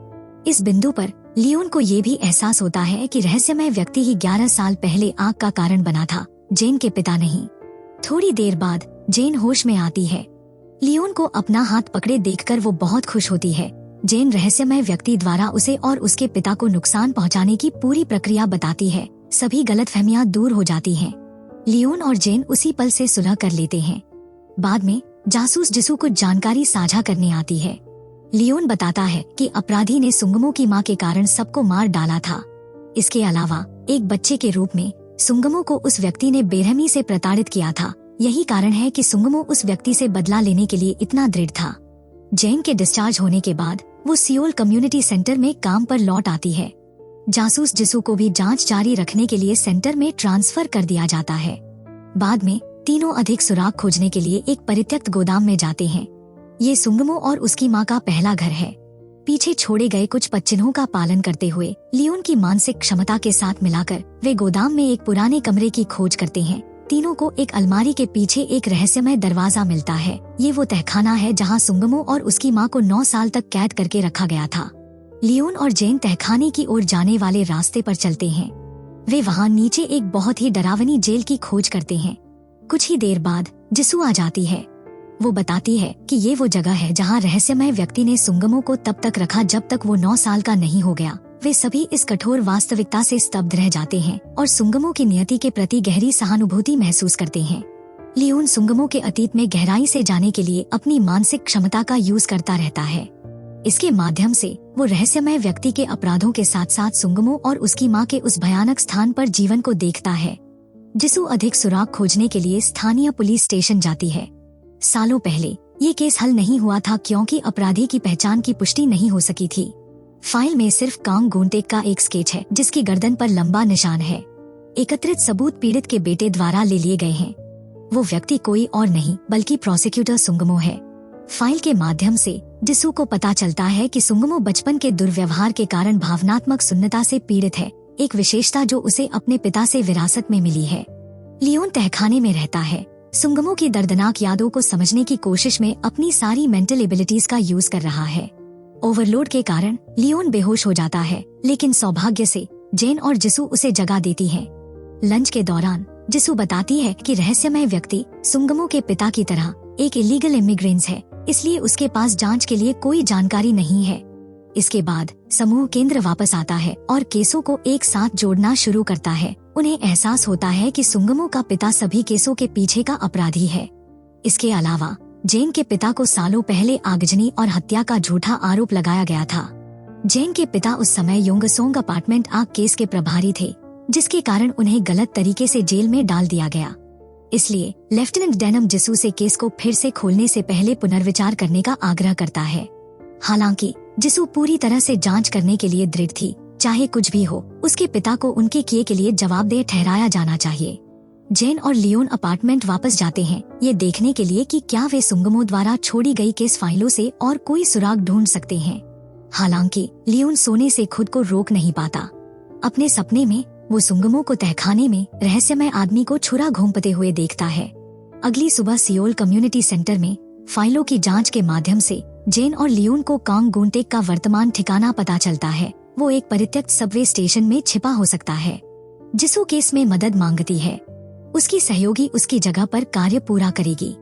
A: इस बिंदु पर लियोन को ये भी एहसास होता है कि रहस्यमय व्यक्ति ही 11 साल पहले आग का कारण बना था, जेन के पिता नहीं। थोड़ी देर बाद जेन होश में आती है। लियोन को अपना हाथ पकड़े देखकर वो बहुत खुश होती है। जेन रहस्यमय व्यक्ति द्वारा उसे और उसके पिता को नुकसान पहुंचाने की पूरी प्रक्रिया बताती है। सभी गलतफहमियां दूर हो जाती हैं। लियोन और जेन उसी पल से सुलह कर लेते हैं। बाद में जासूस जिसू कुछ जानकारी साझा करने आती है। लियोन बताता है कि अपराधी ने सुंगमो की मां के कारण सबको मार डाला था। इसके अलावा एक बच्चे के रूप में सुंगमो को उस व्यक्ति ने बेरहमी से प्रताड़ित किया था। यही कारण है कि सुंगमो उस व्यक्ति से बदला लेने के लिए इतना दृढ़ था। जेन के डिस्चार्ज होने के बाद वो सियोल कम्युनिटी सेंटर में काम पर लौट आती है। जासूस जिसू को भी जांच जारी रखने के लिए सेंटर में ट्रांसफर कर दिया जाता है। बाद में तीनों अधिक सुराग खोजने के लिए एक परित्यक्त गोदाम में जाते हैं। ये सुंगमो और उसकी मां का पहला घर है। पीछे छोड़े गए कुछ पदचिन्हों का पालन करते हुए लियोन की मानसिक क्षमता के साथ मिलाकर वे गोदाम में एक पुराने कमरे की खोज करते हैं। तीनों को एक अलमारी के पीछे एक रहस्यमय दरवाजा मिलता है। ये वो तहखाना है जहां सुंगमो और उसकी मां को 9 साल तक कैद करके रखा गया था। लियोन और जेन तहखाने की ओर जाने वाले रास्ते पर चलते हैं। वे वहां नीचे एक बहुत ही डरावनी जेल की खोज करते हैं। कुछ ही देर बाद जिसू आ जाती है। वो बताती है कि ये वो जगह है जहां रहस्यमय व्यक्ति ने सुंगमो को तब तक रखा जब तक वो 9 साल का नहीं हो गया। वे सभी इस कठोर वास्तविकता से स्तब्ध रह जाते हैं और सुंगमो की नियति के प्रति गहरी सहानुभूति महसूस करते हैं। लियोन सुंगमो के अतीत में गहराई से जाने के लिए अपनी मानसिक क्षमता का यूज करता रहता है। इसके माध्यम से वो रहस्यमय व्यक्ति के अपराधों के साथ साथ सुंगमो और उसकी मां के उस भयानक स्थान पर जीवन को देखता है। जिसू अधिक सुराग खोजने के लिए स्थानीय पुलिस स्टेशन जाती है। सालों पहले ये केस हल नहीं हुआ था क्योंकि अपराधी की पहचान की पुष्टि नहीं हो सकी थी। फाइल में सिर्फ कांग गोंटेक का एक स्केच है जिसकी गर्दन पर लंबा निशान है। एकत्रित सबूत पीड़ित के बेटे द्वारा ले लिए गए हैं। वो व्यक्ति कोई और नहीं बल्कि प्रोसिक्यूटर सुंगमो है। फाइल के माध्यम से जिसू को पता चलता है कि सुंगमो बचपन के दुर्व्यवहार के कारण भावनात्मक शून्यता से पीड़ित है, एक विशेषता जो उसे अपने पिता से विरासत में मिली है। लियोन तहखाने में रहता है। सुंगमो की दर्दनाक यादों को समझने की कोशिश में अपनी सारी मेंटल एबिलिटीज का यूज कर रहा है। ओवरलोड के कारण लियोन बेहोश हो जाता है, लेकिन सौभाग्य से जेन और जिसू उसे जगा देती हैं। लंच के दौरान जिसू बताती है कि रहस्यमय व्यक्ति सुंगमो के पिता की तरह एक इलीगल इमिग्रेंट्स है, इसलिए उसके पास जांच के लिए कोई जानकारी नहीं है। इसके बाद समूह केंद्र वापस आता है और केसों को एक साथ जोड़ना शुरू करता है। उन्हें एहसास होता है कि सुंगमो का पिता सभी केसों के पीछे का अपराधी है। इसके अलावा जेन के पिता को सालों पहले आगजनी और हत्या का झूठा आरोप लगाया गया था। जेन के पिता उस समय योंगसोंग अपार्टमेंट आग केस के प्रभारी थे, जिसके कारण उन्हें गलत तरीके से जेल में डाल दिया गया। इसलिए लेफ्टिनेंट डेनम जिसू से केस को फिर से खोलने से पहले पुनर्विचार करने का आग्रह करता है। हालांकि जिसू पूरी तरह से जांच करने के लिए दृढ़ थी। चाहे कुछ भी हो, उसके पिता को उनके किए के लिए जवाबदेह ठहराया जाना चाहिए। जेन और लियोन अपार्टमेंट वापस जाते हैं, ये देखने के लिए कि क्या वे सुंगमो द्वारा छोड़ी गई केस फाइलों से और कोई सुराग ढूंढ सकते हैं। हालांकि लियोन सोने से खुद को रोक नहीं पाता। अपने सपने में वो सुंगमो को तहखाने में रहस्यमय आदमी को छुरा घूमते हुए देखता है। अगली सुबह सियोल कम्युनिटी सेंटर में फाइलों की जांच के माध्यम से जेन और लियोन को कांग गुंटेक का वर्तमान ठिकाना पता चलता है। वो एक परित्यक्त सबवे स्टेशन में छिपा हो सकता है। जिसू केस में मदद मांगती है। उसकी सहयोगी उसकी जगह पर कार्य पूरा करेगी।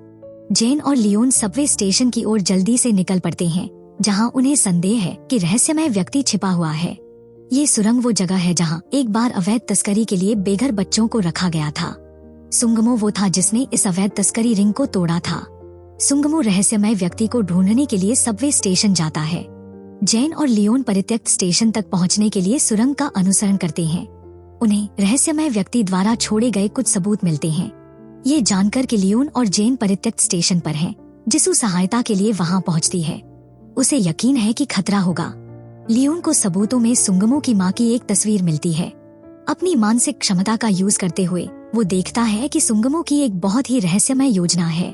A: जेन और लियोन सबवे स्टेशन की ओर जल्दी से निकल पड़ते हैं, जहां उन्हें संदेह है कि रहस्यमय व्यक्ति छिपा हुआ है। ये सुरंग वो जगह है जहां एक बार अवैध तस्करी के लिए बेघर बच्चों को रखा गया था। सुंगमो वो था जिसने इस अवैध तस्करी रिंग को तोड़ा था। सुंगमो रहस्यमय व्यक्ति को ढूंढने के लिए सबवे स्टेशन जाता है। जेन और लियोन परित्यक्त स्टेशन तक पहुंचने के लिए सुरंग का अनुसरण करते हैं। उन्हें रहस्यमय व्यक्ति द्वारा छोड़े गए कुछ सबूत मिलते हैं। ये जानकर कि लियोन और जेन परित्यक्त स्टेशन पर हैं, जिसू सहायता के लिए वहां पहुंचती है। उसे यकीन है कि खतरा होगा। लियोन को सबूतों में सुंगमो की मां की एक तस्वीर मिलती है। अपनी मानसिक क्षमता का यूज करते हुए वो देखता है कि सुंगमो की एक बहुत ही रहस्यमय योजना है।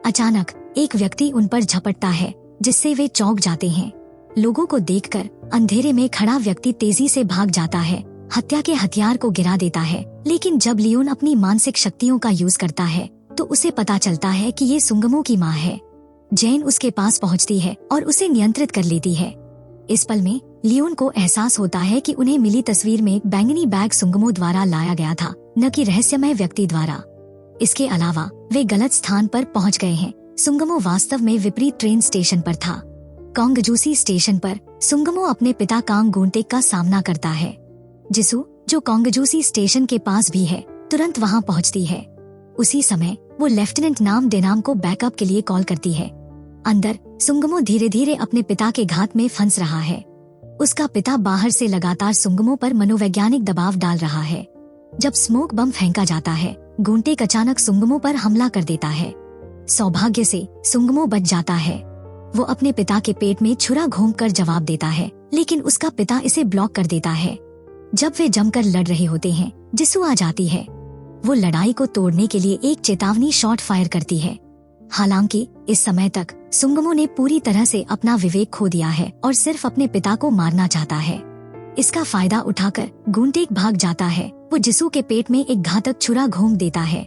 A: अचानक एक व्यक्ति उन पर झपटता है, जिससे वे चौंक जाते हैं। लोगों को देखकर अंधेरे में खड़ा व्यक्ति तेजी से भाग जाता है, हत्या के हथियार को गिरा देता है। लेकिन जब लियोन अपनी मानसिक शक्तियों का यूज करता है तो उसे पता चलता है कि ये सुंगमो की मां है। जेन उसके पास पहुंचती है और उसे नियंत्रित कर लेती है। इस पल में लियोन को एहसास होता है कि उन्हें मिली तस्वीर में बैंगनी बैग सुंगमो द्वारा लाया गया था, न कि रहस्यमय व्यक्ति द्वारा। इसके अलावा वे गलत स्थान पर पहुंच गए हैं। सुंगमो वास्तव में विपरीत ट्रेन स्टेशन पर था। कांगजूसी स्टेशन पर सुंगमो अपने पिता कांग गुंटेक का सामना करता है। जिसू, जो कांगजूसी स्टेशन के पास भी है, तुरंत वहां पहुंचती है। उसी समय वो लेफ्टिनेंट नाम डेनाम को बैकअप के लिए कॉल करती है। अंदर सुंगमो धीरे धीरे अपने पिता के घात में फंस रहा है। उसका पिता बाहर से लगातार सुंगमो पर मनोवैज्ञानिक दबाव डाल रहा है। जब स्मोक बम फेंका जाता है, गुंटेक अचानक सुंगमो पर हमला कर देता है। सौभाग्य से सुंगमो बच जाता है। वो अपने पिता के पेट में छुरा घोंपकर जवाब देता है, लेकिन उसका पिता इसे ब्लॉक कर देता है। जब वे जमकर लड़ रहे होते हैं, जिसू आ जाती है। वो लड़ाई को तोड़ने के लिए एक चेतावनी शॉट फायर करती है। हालांकि इस समय तक सुंगमो ने पूरी तरह से अपना विवेक खो दिया है और सिर्फ अपने पिता को मारना चाहता है। इसका फायदा उठाकर गुंटेक भाग जाता है। वो जिसू के पेट में एक घातक छुरा घोंप देता है।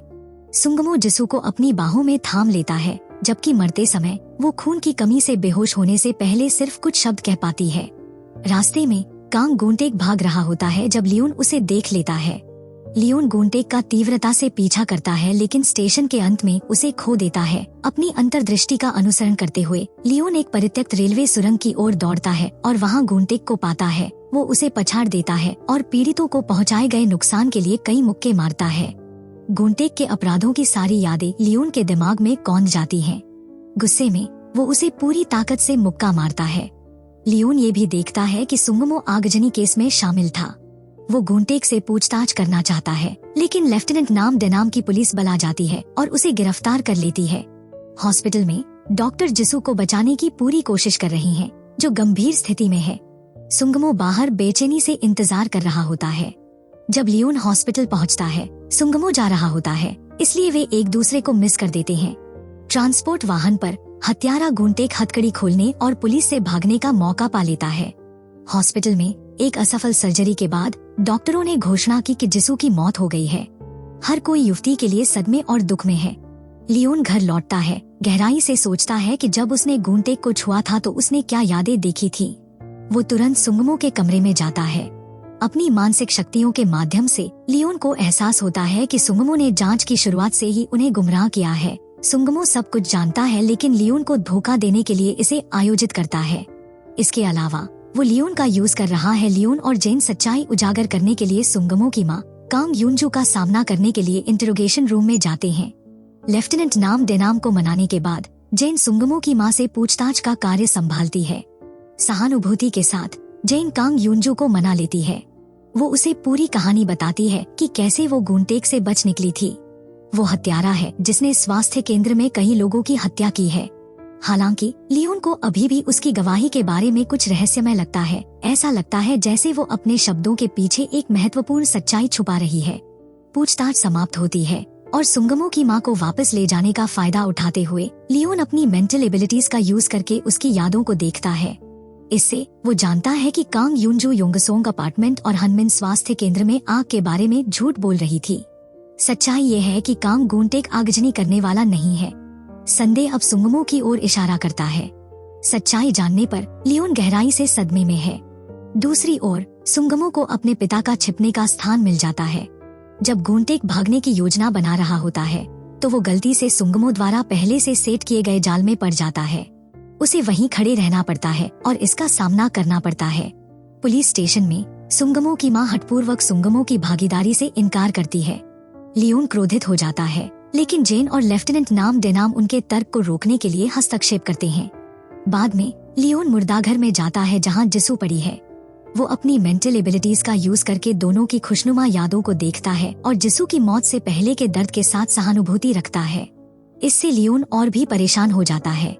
A: सुंगमो जिसू को अपनी बाहों में थाम लेता है, जबकि मरते समय वो खून की कमी से बेहोश होने से पहले सिर्फ कुछ शब्द कह पाती है। रास्ते में कांग गुंटेक भाग रहा होता है जब लियोन उसे देख लेता है। लियोन गुंटेक का तीव्रता से पीछा करता है, लेकिन स्टेशन के अंत में उसे खो देता है। अपनी अंतर्दृष्टि का अनुसरण करते हुए लियोन एक परित्यक्त रेलवे सुरंग की ओर दौड़ता है और वहां गुंटेक को पाता है। वो उसे पछाड़ देता है और पीड़ितों को पहुंचाए गए नुकसान के लिए कई मुक्के मारता है। गुंटेक के अपराधों की सारी यादें लियोन के दिमाग में कौंध जाती हैं। गुस्से में वो उसे पूरी ताकत से मुक्का मारता है। लियोन ये भी देखता है कि सुंगमो आगजनी केस में शामिल था। वो गुंटेक से पूछताछ करना चाहता है, लेकिन लेफ्टिनेंट नाम डेनाम की पुलिस बल आ जाती है और उसे गिरफ्तार कर लेती है। हॉस्पिटल में डॉक्टर जिसू को बचाने की पूरी कोशिश कर रही हैं, जो गंभीर स्थिति में है। सुंगमो बाहर बेचैनी से इंतजार कर रहा होता है। जब लियोन हॉस्पिटल पहुंचता है, सुंगमो जा रहा होता है, इसलिए वे एक दूसरे को मिस कर देते हैं। ट्रांसपोर्ट वाहन पर हत्यारा गुंटेक हथकड़ी खोलने और पुलिस से भागने का मौका पा लेता है। हॉस्पिटल में एक असफल सर्जरी के बाद डॉक्टरों ने घोषणा की कि जिसू की मौत हो गई है। हर कोई युवती के लिए सदमे और दुख में है। लियोन घर लौटता है, गहराई से सोचता है कि जब उसने गुंटेक को छुआ था तो उसने क्या यादें देखी थी। वो तुरंत सुंगमो के कमरे में जाता है। अपनी मानसिक शक्तियों के माध्यम से लियोन को एहसास होता है कि सुंगमो ने जांच की शुरुआत से ही उन्हें गुमराह किया है। सुंगमो सब कुछ जानता है, लेकिन लियोन को धोखा देने के लिए इसे आयोजित करता है। इसके अलावा वो लियोन का यूज कर रहा है। लियोन और जेन सच्चाई उजागर करने के लिए सुंगमो की मां कांग यूनजू का सामना करने के लिए इंटरोगेशन रूम में जाते हैं। लेफ्टिनेंट नाम डेनाम को मनाने के बाद जेन सुंगमो की मां से पूछताछ का कार्य संभालती है। सहानुभूति के साथ जेन कांग यूनजू को मना लेती है। वो उसे पूरी कहानी बताती है कि कैसे वो गुंटेक से बच निकली थी। वो हत्यारा है जिसने स्वास्थ्य केंद्र में कई लोगों की हत्या की है। हालांकि लियोन को अभी भी उसकी गवाही के बारे में कुछ रहस्यमय लगता है। ऐसा लगता है जैसे वो अपने शब्दों के पीछे एक महत्वपूर्ण सच्चाई छुपा रही है। पूछताछ समाप्त होती है और सुंगमो की मां को वापस ले जाने का फायदा उठाते हुए लियोन अपनी मेंटल एबिलिटीज का यूज करके उसकी यादों को देखता है। इससे वो जानता है कि कांग यूनजू योंगसोंग अपार्टमेंट और हनमिन स्वास्थ्य केंद्र में आग के बारे में झूठ बोल रही थी। सच्चाई ये है कि कांग गुंटेक आगजनी करने वाला नहीं है। संदेह अब सुंगमो की ओर इशारा करता है। सच्चाई जानने पर लियोन गहराई से सदमे में है। दूसरी ओर सुंगमो को अपने पिता का छिपने का स्थान मिल जाता है। जब गुंटेक भागने की योजना बना रहा होता है तो वो गलती से सुंगमो द्वारा पहले से सेट किए गए जाल में पड़ जाता है। उसे वहीं खड़े रहना पड़ता है और इसका सामना करना पड़ता है। पुलिस स्टेशन में सुंगमो की मां हठपूर्वक सुंगमो की भागीदारी से इनकार करती है। लियोन क्रोधित हो जाता है, लेकिन जेन और लेफ्टिनेंट नाम डेनाम उनके तर्क को रोकने के लिए हस्तक्षेप करते हैं। बाद में लियोन मुर्दाघर में जाता है जहां जिसू पड़ी है। वो अपनी मेंटल एबिलिटीज का यूज करके दोनों की खुशनुमा यादों को देखता है और जिसू की मौत से पहले के दर्द के साथ सहानुभूति रखता है। इससे लियोन और भी परेशान हो जाता है।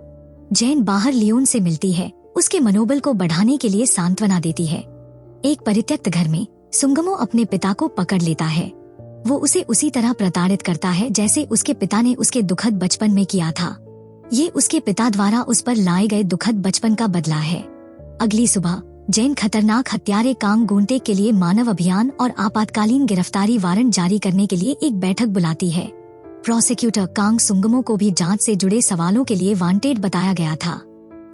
A: जेन बाहर लियोन से मिलती है, उसके मनोबल को बढ़ाने के लिए सांत्वना देती है। एक परित्यक्त घर में सुंगमो अपने पिता को पकड़ लेता है। वो उसे उसी तरह प्रताड़ित करता है जैसे उसके पिता ने उसके दुखद बचपन में किया था। ये उसके पिता द्वारा उस पर लाए गए दुखद बचपन का बदला है। अगली सुबह जेन खतरनाक हत्यारे कांग गुंटेक के लिए मानव अभियान और आपातकालीन गिरफ्तारी वारंट जारी करने के लिए एक बैठक बुलाती है। प्रोसिक्यूटर कांग सुंगमो को भी जांच से जुड़े सवालों के लिए वांटेड बताया गया था।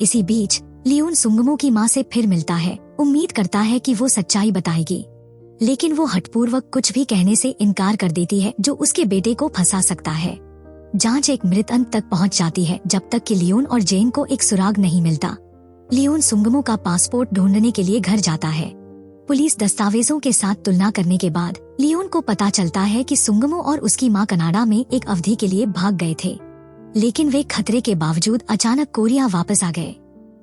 A: इसी बीच लियोन सुंगमो की मां से फिर मिलता है, उम्मीद करता है कि वो सच्चाई बताएगी, लेकिन वो हठपूर्वक कुछ भी कहने से इनकार कर देती है जो उसके बेटे को फंसा सकता है। जांच एक मृत अंत तक पहुंच जाती है जब तक कि लियोन और जेन को एक सुराग नहीं मिलता। लियोन सुंगमो का पासपोर्ट ढूंढने के लिए घर जाता है। पुलिस दस्तावेजों के साथ तुलना करने के बाद लियोन को पता चलता है कि सुंगमो और उसकी मां कनाडा में एक अवधि के लिए भाग गए थे, लेकिन वे खतरे के बावजूद अचानक कोरिया वापस आ गए।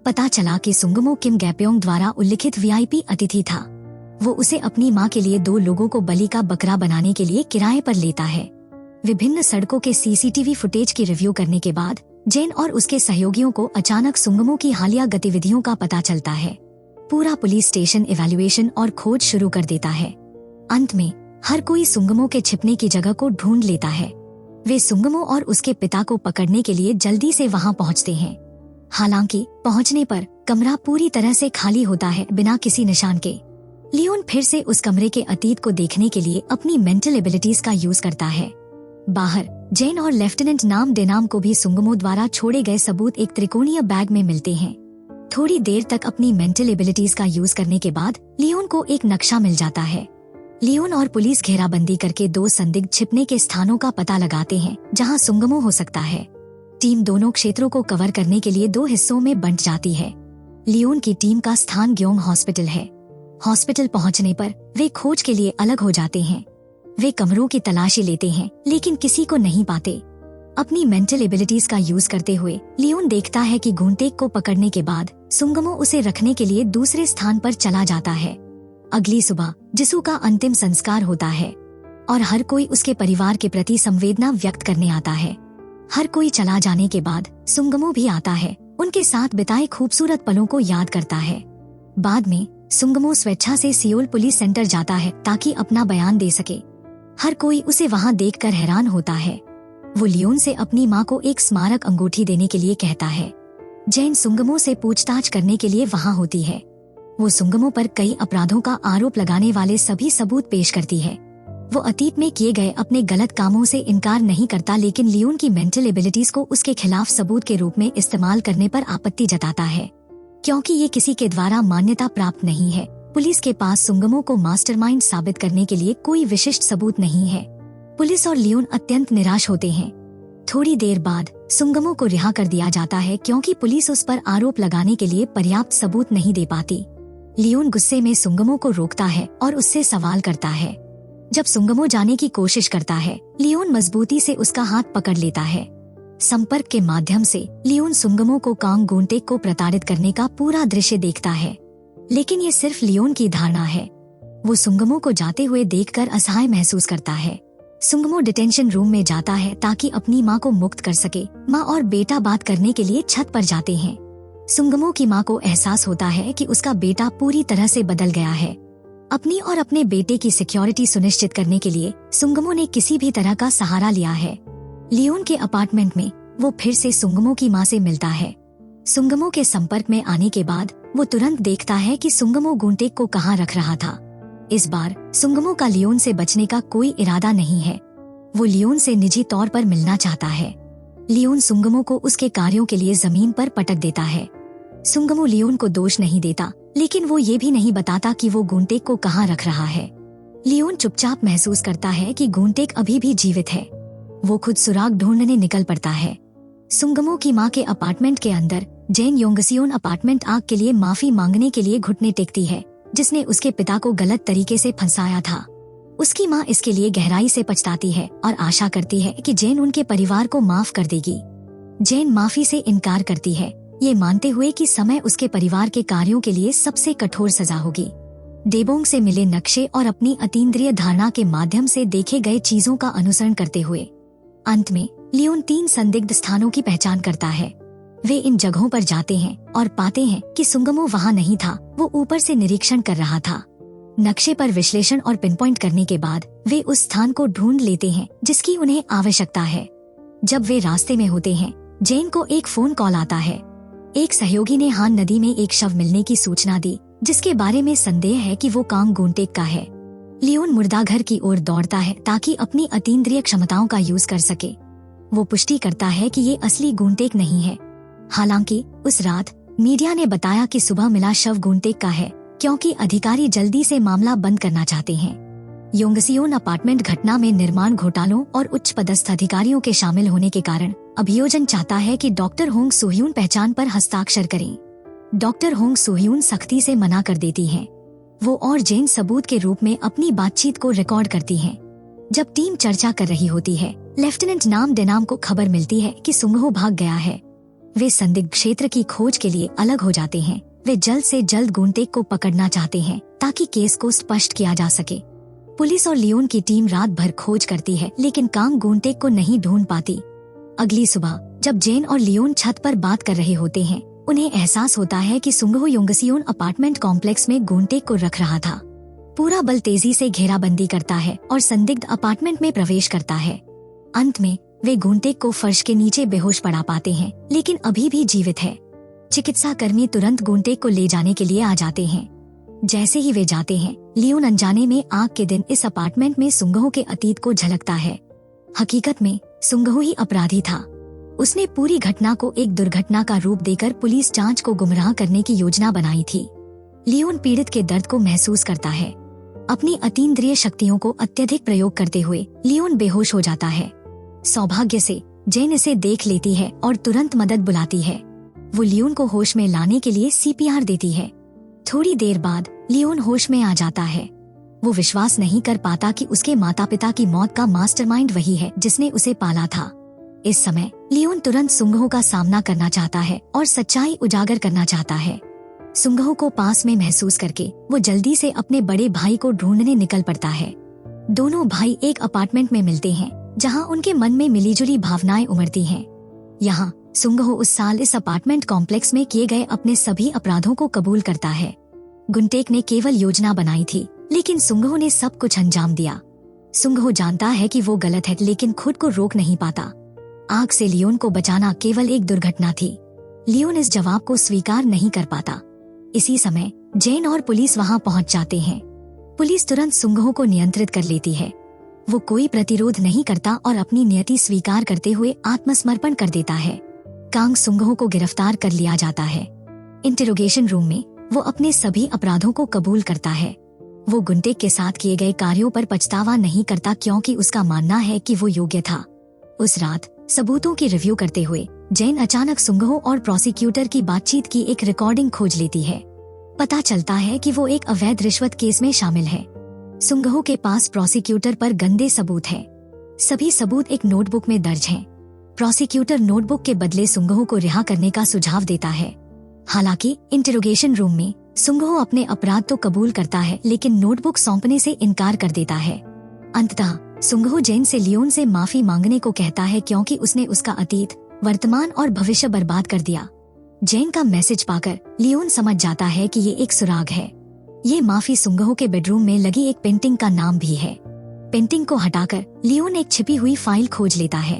A: पता चला कि सुंगमो किम गैप्योंग द्वारा उल्लिखित वीआईपी अतिथि था। वो उसे अपनी मां के लिए 2 लोगों को बलि का बकरा बनाने के लिए किराए पर लेता है। विभिन्न सड़कों के सीसीटीवी फुटेज की रिव्यू करने के बाद जेन और उसके सहयोगियों को अचानक सुंगमो की हालिया गतिविधियों का पता चलता है। पूरा पुलिस स्टेशन इवैल्यूएशन और खोज शुरू कर देता है। अंत में हर कोई सुंगमो के छिपने की जगह को ढूंढ लेता है। वे सुंगमो और उसके पिता को पकड़ने के लिए जल्दी से वहां पहुंचते हैं। हालांकि पहुंचने पर कमरा पूरी तरह से खाली होता है, बिना किसी निशान के। लियोन फिर से उस कमरे के अतीत को देखने के लिए अपनी मेंटल एबिलिटीज का यूज करता है। बाहर जेन और लेफ्टिनेंट नाम डेनाम को भी सुंगमो द्वारा छोड़े गए सबूत एक त्रिकोणीय बैग में मिलते हैं। थोड़ी देर तक अपनी मेंटल एबिलिटीज का यूज करने के बाद लियोन को एक नक्शा मिल जाता है। लियोन और पुलिस घेराबंदी करके 2 संदिग्ध छिपने के स्थानों का पता लगाते हैं जहां सुंगमो हो सकता है। टीम दोनों क्षेत्रों को कवर करने के लिए 2 हिस्सों में बंट जाती है। लियोन की टीम का स्थान ग्योंग हॉस्पिटल है। हॉस्पिटल पहुंचने पर वे खोज के लिए अलग हो जाते हैं। वे कमरों की तलाशी लेते हैं, लेकिन किसी को नहीं पाते। अपनी मेंटल एबिलिटीज का यूज करते हुए लियोन देखता है कि गुंटेक को पकड़ने के बाद सुंगमो उसे रखने के लिए दूसरे स्थान पर चला जाता है। अगली सुबह जिसू का अंतिम संस्कार होता है और हर कोई उसके परिवार के प्रति संवेदना व्यक्त करने आता है। हर कोई चला जाने के बाद सुंगमो भी आता है, उनके साथ बिताए खूबसूरत पलों को याद करता है। बाद में सुंगमो स्वेच्छा से सियोल पुलिस सेंटर जाता है ताकि अपना बयान दे सके। हर कोई उसे वहां देखकर हैरान होता है। वो लियोन से अपनी मां को एक स्मारक अंगूठी देने के लिए कहता है। जेन सुंगमो से पूछताछ करने के लिए वहां होती है। वो सुंगमो पर कई अपराधों का आरोप लगाने वाले सभी सबूत पेश करती है। वो अतीत में किए गए अपने गलत कामों से इनकार नहीं करता, लेकिन लियोन की मेंटल एबिलिटीज को उसके खिलाफ सबूत के रूप में इस्तेमाल करने पर आपत्ति जताता है, क्योंकि ये किसी के द्वारा मान्यता प्राप्त नहीं है। पुलिस के पास सुंगमो को मास्टरमाइंड साबित करने के लिए कोई विशिष्ट सबूत नहीं है। पुलिस और लियोन अत्यंत निराश होते हैं। थोड़ी देर बाद सुंगमो को रिहा कर दिया जाता है क्योंकि पुलिस उस पर आरोप लगाने के लिए पर्याप्त सबूत नहीं दे पाती। लियोन गुस्से में सुंगमो को रोकता है और उससे सवाल करता है। जब सुंगमो जाने की कोशिश करता है, लियोन मजबूती से उसका हाथ पकड़ लेता है। संपर्क के माध्यम से लियोन सुंगमो को कांग गुंटेक को प्रताड़ित करने का पूरा दृश्य देखता है, लेकिन ये सिर्फ लियोन की धारणा है। वो सुंगमो को जाते हुए देखकर असहाय महसूस करता है। सुंगमो डिटेंशन रूम में जाता है ताकि अपनी मां को मुक्त कर सके। मां और बेटा बात करने के लिए छत पर जाते हैं। सुंगमो की मां को एहसास होता है कि उसका बेटा पूरी तरह से बदल गया है। अपनी और अपने बेटे की सिक्योरिटी सुनिश्चित करने के लिए सुंगमो ने किसी भी तरह का सहारा लिया है। लियोन के अपार्टमेंट में वो फिर से सुंगमो की मां से मिलता है। सुंगमो के संपर्क में आने के बाद वो तुरंत देखता है कि सुंगमो गुंटेक को कहाँ रख रहा था। इस बार सुंगमो का लियोन से बचने का कोई इरादा नहीं है। वो लियोन से निजी तौर पर मिलना चाहता है। लियोन सुंगमो को उसके कार्यों के लिए जमीन पर पटक देता है। सुंगमो लियोन को दोष नहीं देता, लेकिन वो ये भी नहीं बताता कि वो गुंटेक को कहाँ रख रहा है। लियोन चुपचाप महसूस करता है कि गुंटेक अभी भी जीवित है। वो खुद सुराग ढूंढने निकल पड़ता है। सुंगमो की मां के अपार्टमेंट के अंदर जेन योंगसियोन अपार्टमेंट आग के लिए माफी मांगने के लिए घुटने टेकती है, जिसने उसके पिता को गलत तरीके से फंसाया था। उसकी मां इसके लिए गहराई से पछताती है और आशा करती है कि जेन उनके परिवार को माफ कर देगी। जेन माफी से इनकार करती है, ये मानते हुए कि समय उसके परिवार के कार्यों के लिए सबसे कठोर सजा होगी। डेबोंग से मिले नक्शे और अपनी अतीन्द्रिय धारणा के माध्यम से देखे गए चीजों का अनुसरण करते हुए अंत में लियोन 3 संदिग्ध स्थानों की पहचान करता है। वे इन जगहों पर जाते हैं और पाते हैं कि सुंगमो वहां नहीं था, वो ऊपर से निरीक्षण कर रहा था। नक्शे पर विश्लेषण और पिनपॉइंट करने के बाद वे उस स्थान को ढूंढ लेते हैं जिसकी उन्हें आवश्यकता है। जब वे रास्ते में होते हैं, जेन को एक फोन कॉल आता है। एक सहयोगी ने हान नदी में एक शव मिलने की सूचना दी, जिसके बारे में संदेह है कि वो कांग गुंटेक का है। लियोन मुर्दाघर की ओर दौड़ता है ताकि अपनी अतीन्द्रिय क्षमताओं का यूज कर सके। वो पुष्टि करता है कि ये असली गुंटेक नहीं है। हालांकि उस रात मीडिया ने बताया कि सुबह मिला शव गुंटेक का है, क्योंकि अधिकारी जल्दी से मामला बंद करना चाहते हैं। योंगसियोन अपार्टमेंट घटना में निर्माण घोटालों और उच्च पदस्थ अधिकारियों के शामिल होने के कारण अभियोजन चाहता है कि डॉक्टर होंग सुह्यून पहचान पर हस्ताक्षर करें। डॉक्टर होंग सुह्यून सख्ती से मना कर देती हैं। वो और जेन सबूत के रूप में अपनी बातचीत को रिकॉर्ड करती हैं। जब टीम चर्चा कर रही होती है, लेफ्टिनेंट नाम डेनाम को खबर मिलती है कि सुंगहो भाग गया है। वे संदिग्ध क्षेत्र की खोज के लिए अलग हो जाते हैं। वे जल्द से जल्द गुंटेक को पकड़ना चाहते हैं ताकि केस को स्पष्ट किया जा सके। पुलिस और लियोन की टीम रात भर खोज करती है, लेकिन कांग गुंटेक को नहीं ढूंढ पाती। अगली सुबह जब जेन और लियोन छत पर बात कर रहे होते हैं, उन्हें एहसास होता है कि सुंगहो योंगसियोन अपार्टमेंट कॉम्प्लेक्स में गुंटेक को रख रहा था। पूरा बल तेजी से घेराबंदी करता है और संदिग्ध अपार्टमेंट में प्रवेश करता है। अंत में वे गुंटेक को फर्श के नीचे बेहोश पड़ा पाते हैं, लेकिन अभी भी जीवित है। चिकित्सा कर्मी तुरंत गुंटेक को ले जाने के लिए आ जाते हैं। जैसे ही वे जाते हैं, लियोन अनजाने में आग के दिन इस अपार्टमेंट में सुंगहो के अतीत को झलकता है। हकीकत में सुंगहो ही अपराधी था। उसने पूरी घटना को एक दुर्घटना का रूप देकर पुलिस जांच को गुमराह करने की योजना बनाई थी। लियोन पीड़ित के दर्द को महसूस करता है। अपनी अतीन्द्रिय शक्तियों को अत्यधिक प्रयोग करते हुए लियोन बेहोश हो जाता है। सौभाग्य से जेन इसे देख लेती है और तुरंत मदद बुलाती है। वो लियोन को होश में लाने के लिए सीपीआर देती है। थोड़ी देर बाद लियोन होश में आ जाता है। वो विश्वास नहीं कर पाता कि उसके माता पिता की मौत का मास्टरमाइंड वही है जिसने उसे पाला था। इस समय लियोन तुरंत सुंगहो का सामना करना चाहता है और सच्चाई उजागर करना चाहता है। सुंगहो को पास में महसूस करके वो जल्दी से अपने बड़े भाई को ढूंढने निकल पड़ता है। दोनों भाई एक अपार्टमेंट में मिलते हैं, जहां उनके मन में मिलीजुली भावनाएं उमड़ती हैं। यहाँ सुंगहो उस साल इस अपार्टमेंट कॉम्प्लेक्स में किए गए अपने सभी अपराधों को कबूल करता है। गुंटेक ने केवल योजना बनाई थी, लेकिन सुंगहो ने सब कुछ अंजाम दिया। सुंगहो जानता है कि वो गलत है, लेकिन खुद को रोक नहीं पाता। आग से लियोन को बचाना केवल एक दुर्घटना थी। लियोन इस जवाब को स्वीकार नहीं कर पाता। इसी समय जेन और पुलिस वहां पहुंच जाते हैं। पुलिस तुरंत सुंगहो को नियंत्रित कर लेती है। वो कोई प्रतिरोध नहीं करता और अपनी नियति स्वीकार करते हुए आत्मसमर्पण कर देता है। कांग सुंगहो को गिरफ्तार कर लिया जाता है। इंटेरोगेशन रूम में वो अपने सभी अपराधों को कबूल करता है। वो गुंटेक के साथ किए गए कार्यों पर पछतावा नहीं करता, क्योंकि उसका मानना है कि वो योग्य था। उस रात सबूतों की रिव्यू करते हुए जेन अचानक सुंगहो और प्रोसिक्यूटर की बातचीत की एक रिकॉर्डिंग खोज लेती है। पता चलता है कि वो एक अवैध रिश्वत केस में शामिल है। सुंगहो के पास प्रोसिक्यूटर पर गंदे सबूत हैं। सभी सबूत एक नोटबुक में दर्ज हैं। प्रोसिक्यूटर नोटबुक के बदले सुंगहो को रिहा करने का सुझाव देता है। हालांकि इंटेरोगेशन रूम में सुंगहो अपने अपराध तो कबूल करता है, लेकिन नोटबुक सौंपने से इनकार कर देता है। अंततः सुंगहो जेन से लियोन से माफी मांगने को कहता है, क्योंकि उसने उसका अतीत, वर्तमान और भविष्य बर्बाद कर दिया। जेन का मैसेज पाकर लियोन समझ जाता है कि ये एक सुराग है। ये माफी सुंगहो के बेडरूम में लगी एक पेंटिंग का नाम भी है। पेंटिंग को हटाकर लियोन एक छिपी हुई फाइल खोज लेता है।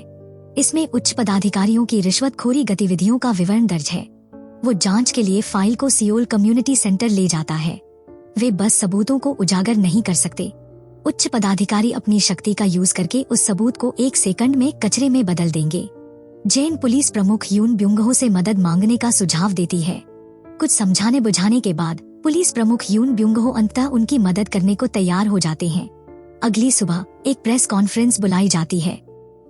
A: इसमें उच्च पदाधिकारियों की रिश्वतखोरी गतिविधियों का विवरण दर्ज है। वो जांच के लिए फाइल को सियोल कम्युनिटी सेंटर ले जाता है। वे बस सबूतों को उजागर नहीं कर सकते। उच्च पदाधिकारी अपनी शक्ति का यूज करके उस सबूत को 1 सेकंड में कचरे में बदल देंगे। जेन पुलिस प्रमुख यून ब्युंगहो से मदद मांगने का सुझाव देती है। कुछ समझाने बुझाने के बाद पुलिस प्रमुख यून ब्युंगहो अंततः उनकी मदद करने को तैयार हो जाते हैं। अगली सुबह एक प्रेस कॉन्फ्रेंस बुलाई जाती है।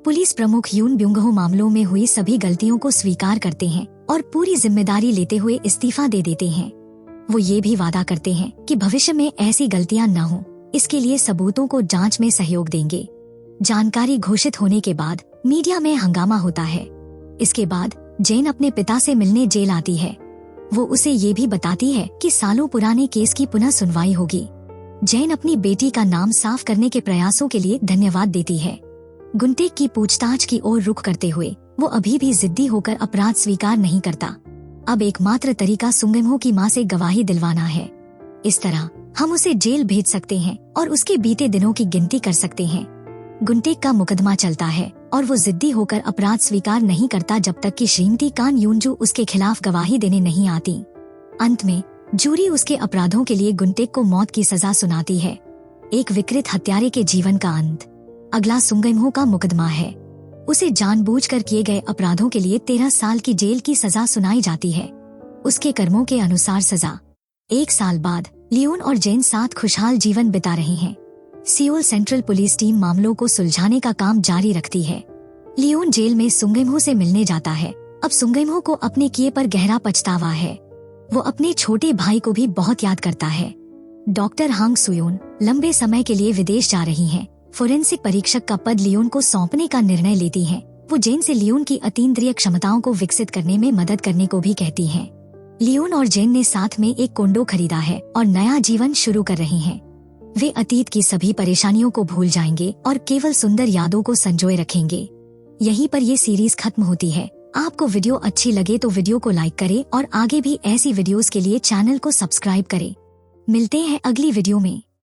A: पुलिस प्रमुख यून ब्युंगहो मामलों में हुई सभी गलतियों को स्वीकार करते हैं और पूरी जिम्मेदारी लेते हुए इस्तीफा दे देते हैं। वो ये भी वादा करते हैं कि भविष्य में ऐसी गलतियां न हो, इसके लिए सबूतों को जांच में सहयोग देंगे। जानकारी घोषित होने के बाद मीडिया में हंगामा होता है। इसके बाद जेन अपने पिता से मिलने जेल आती है। वो उसे ये भी बताती है कि सालों पुराने केस की पुनः सुनवाई होगी। जेन अपनी बेटी का नाम साफ करने के प्रयासों के लिए धन्यवाद देती है। गुंटेक की पूछताछ की ओर रुख करते हुए वो अभी भी जिद्दी होकर अपराध स्वीकार नहीं करता। अब एकमात्र तरीका सुंगमहो की मां से गवाही दिलवाना है। इस तरह हम उसे जेल भेज सकते हैं और उसके बीते दिनों की गिनती कर सकते हैं। गुंटेक का मुकदमा चलता है और वो जिद्दी होकर अपराध स्वीकार नहीं करता जब तक कि श्रीमती कान यूनजू उसके खिलाफ गवाही देने नहीं आती। अंत में जूरी उसके अपराधों के लिए गुंटेक को मौत की सजा सुनाती है। एक विकृत हत्यारे के जीवन का अंत। अगला सुंगमहो का मुकदमा है। उसे जानबूझकर किए गए अपराधों के लिए 13 साल की जेल की सजा सुनाई जाती है। उसके कर्मों के अनुसार सजा। 1 साल बाद लियोन और जेन साथ खुशहाल जीवन बिता रहे हैं। सियोल सेंट्रल पुलिस टीम मामलों को सुलझाने का काम जारी रखती है। लियोन जेल में सुंगमहो से मिलने जाता है। अब सुंगमहो को अपने किए पर गहरा पछतावा है। वो अपने छोटे भाई को भी बहुत याद करता है। डॉक्टर हांग सुयोन लंबे समय के लिए विदेश जा रही हैं। फोरेंसिक परीक्षक का पद लियोन को सौंपने का निर्णय लेती हैं। वो जेन से लियोन की अतीन्द्रिय क्षमताओं को विकसित करने में मदद करने को भी कहती हैं। लियोन और जेन ने साथ में एक कोंडो खरीदा है और नया जीवन शुरू कर रहे हैं। वे अतीत की सभी परेशानियों को भूल जाएंगे और केवल सुंदर यादों को संजोए रखेंगे। यहीं पर ये सीरीज खत्म होती है। आपको वीडियो अच्छी लगे तो वीडियो को लाइक करें और आगे भी ऐसी वीडियोस के लिए चैनल को सब्सक्राइब करें। मिलते हैं अगली वीडियो में।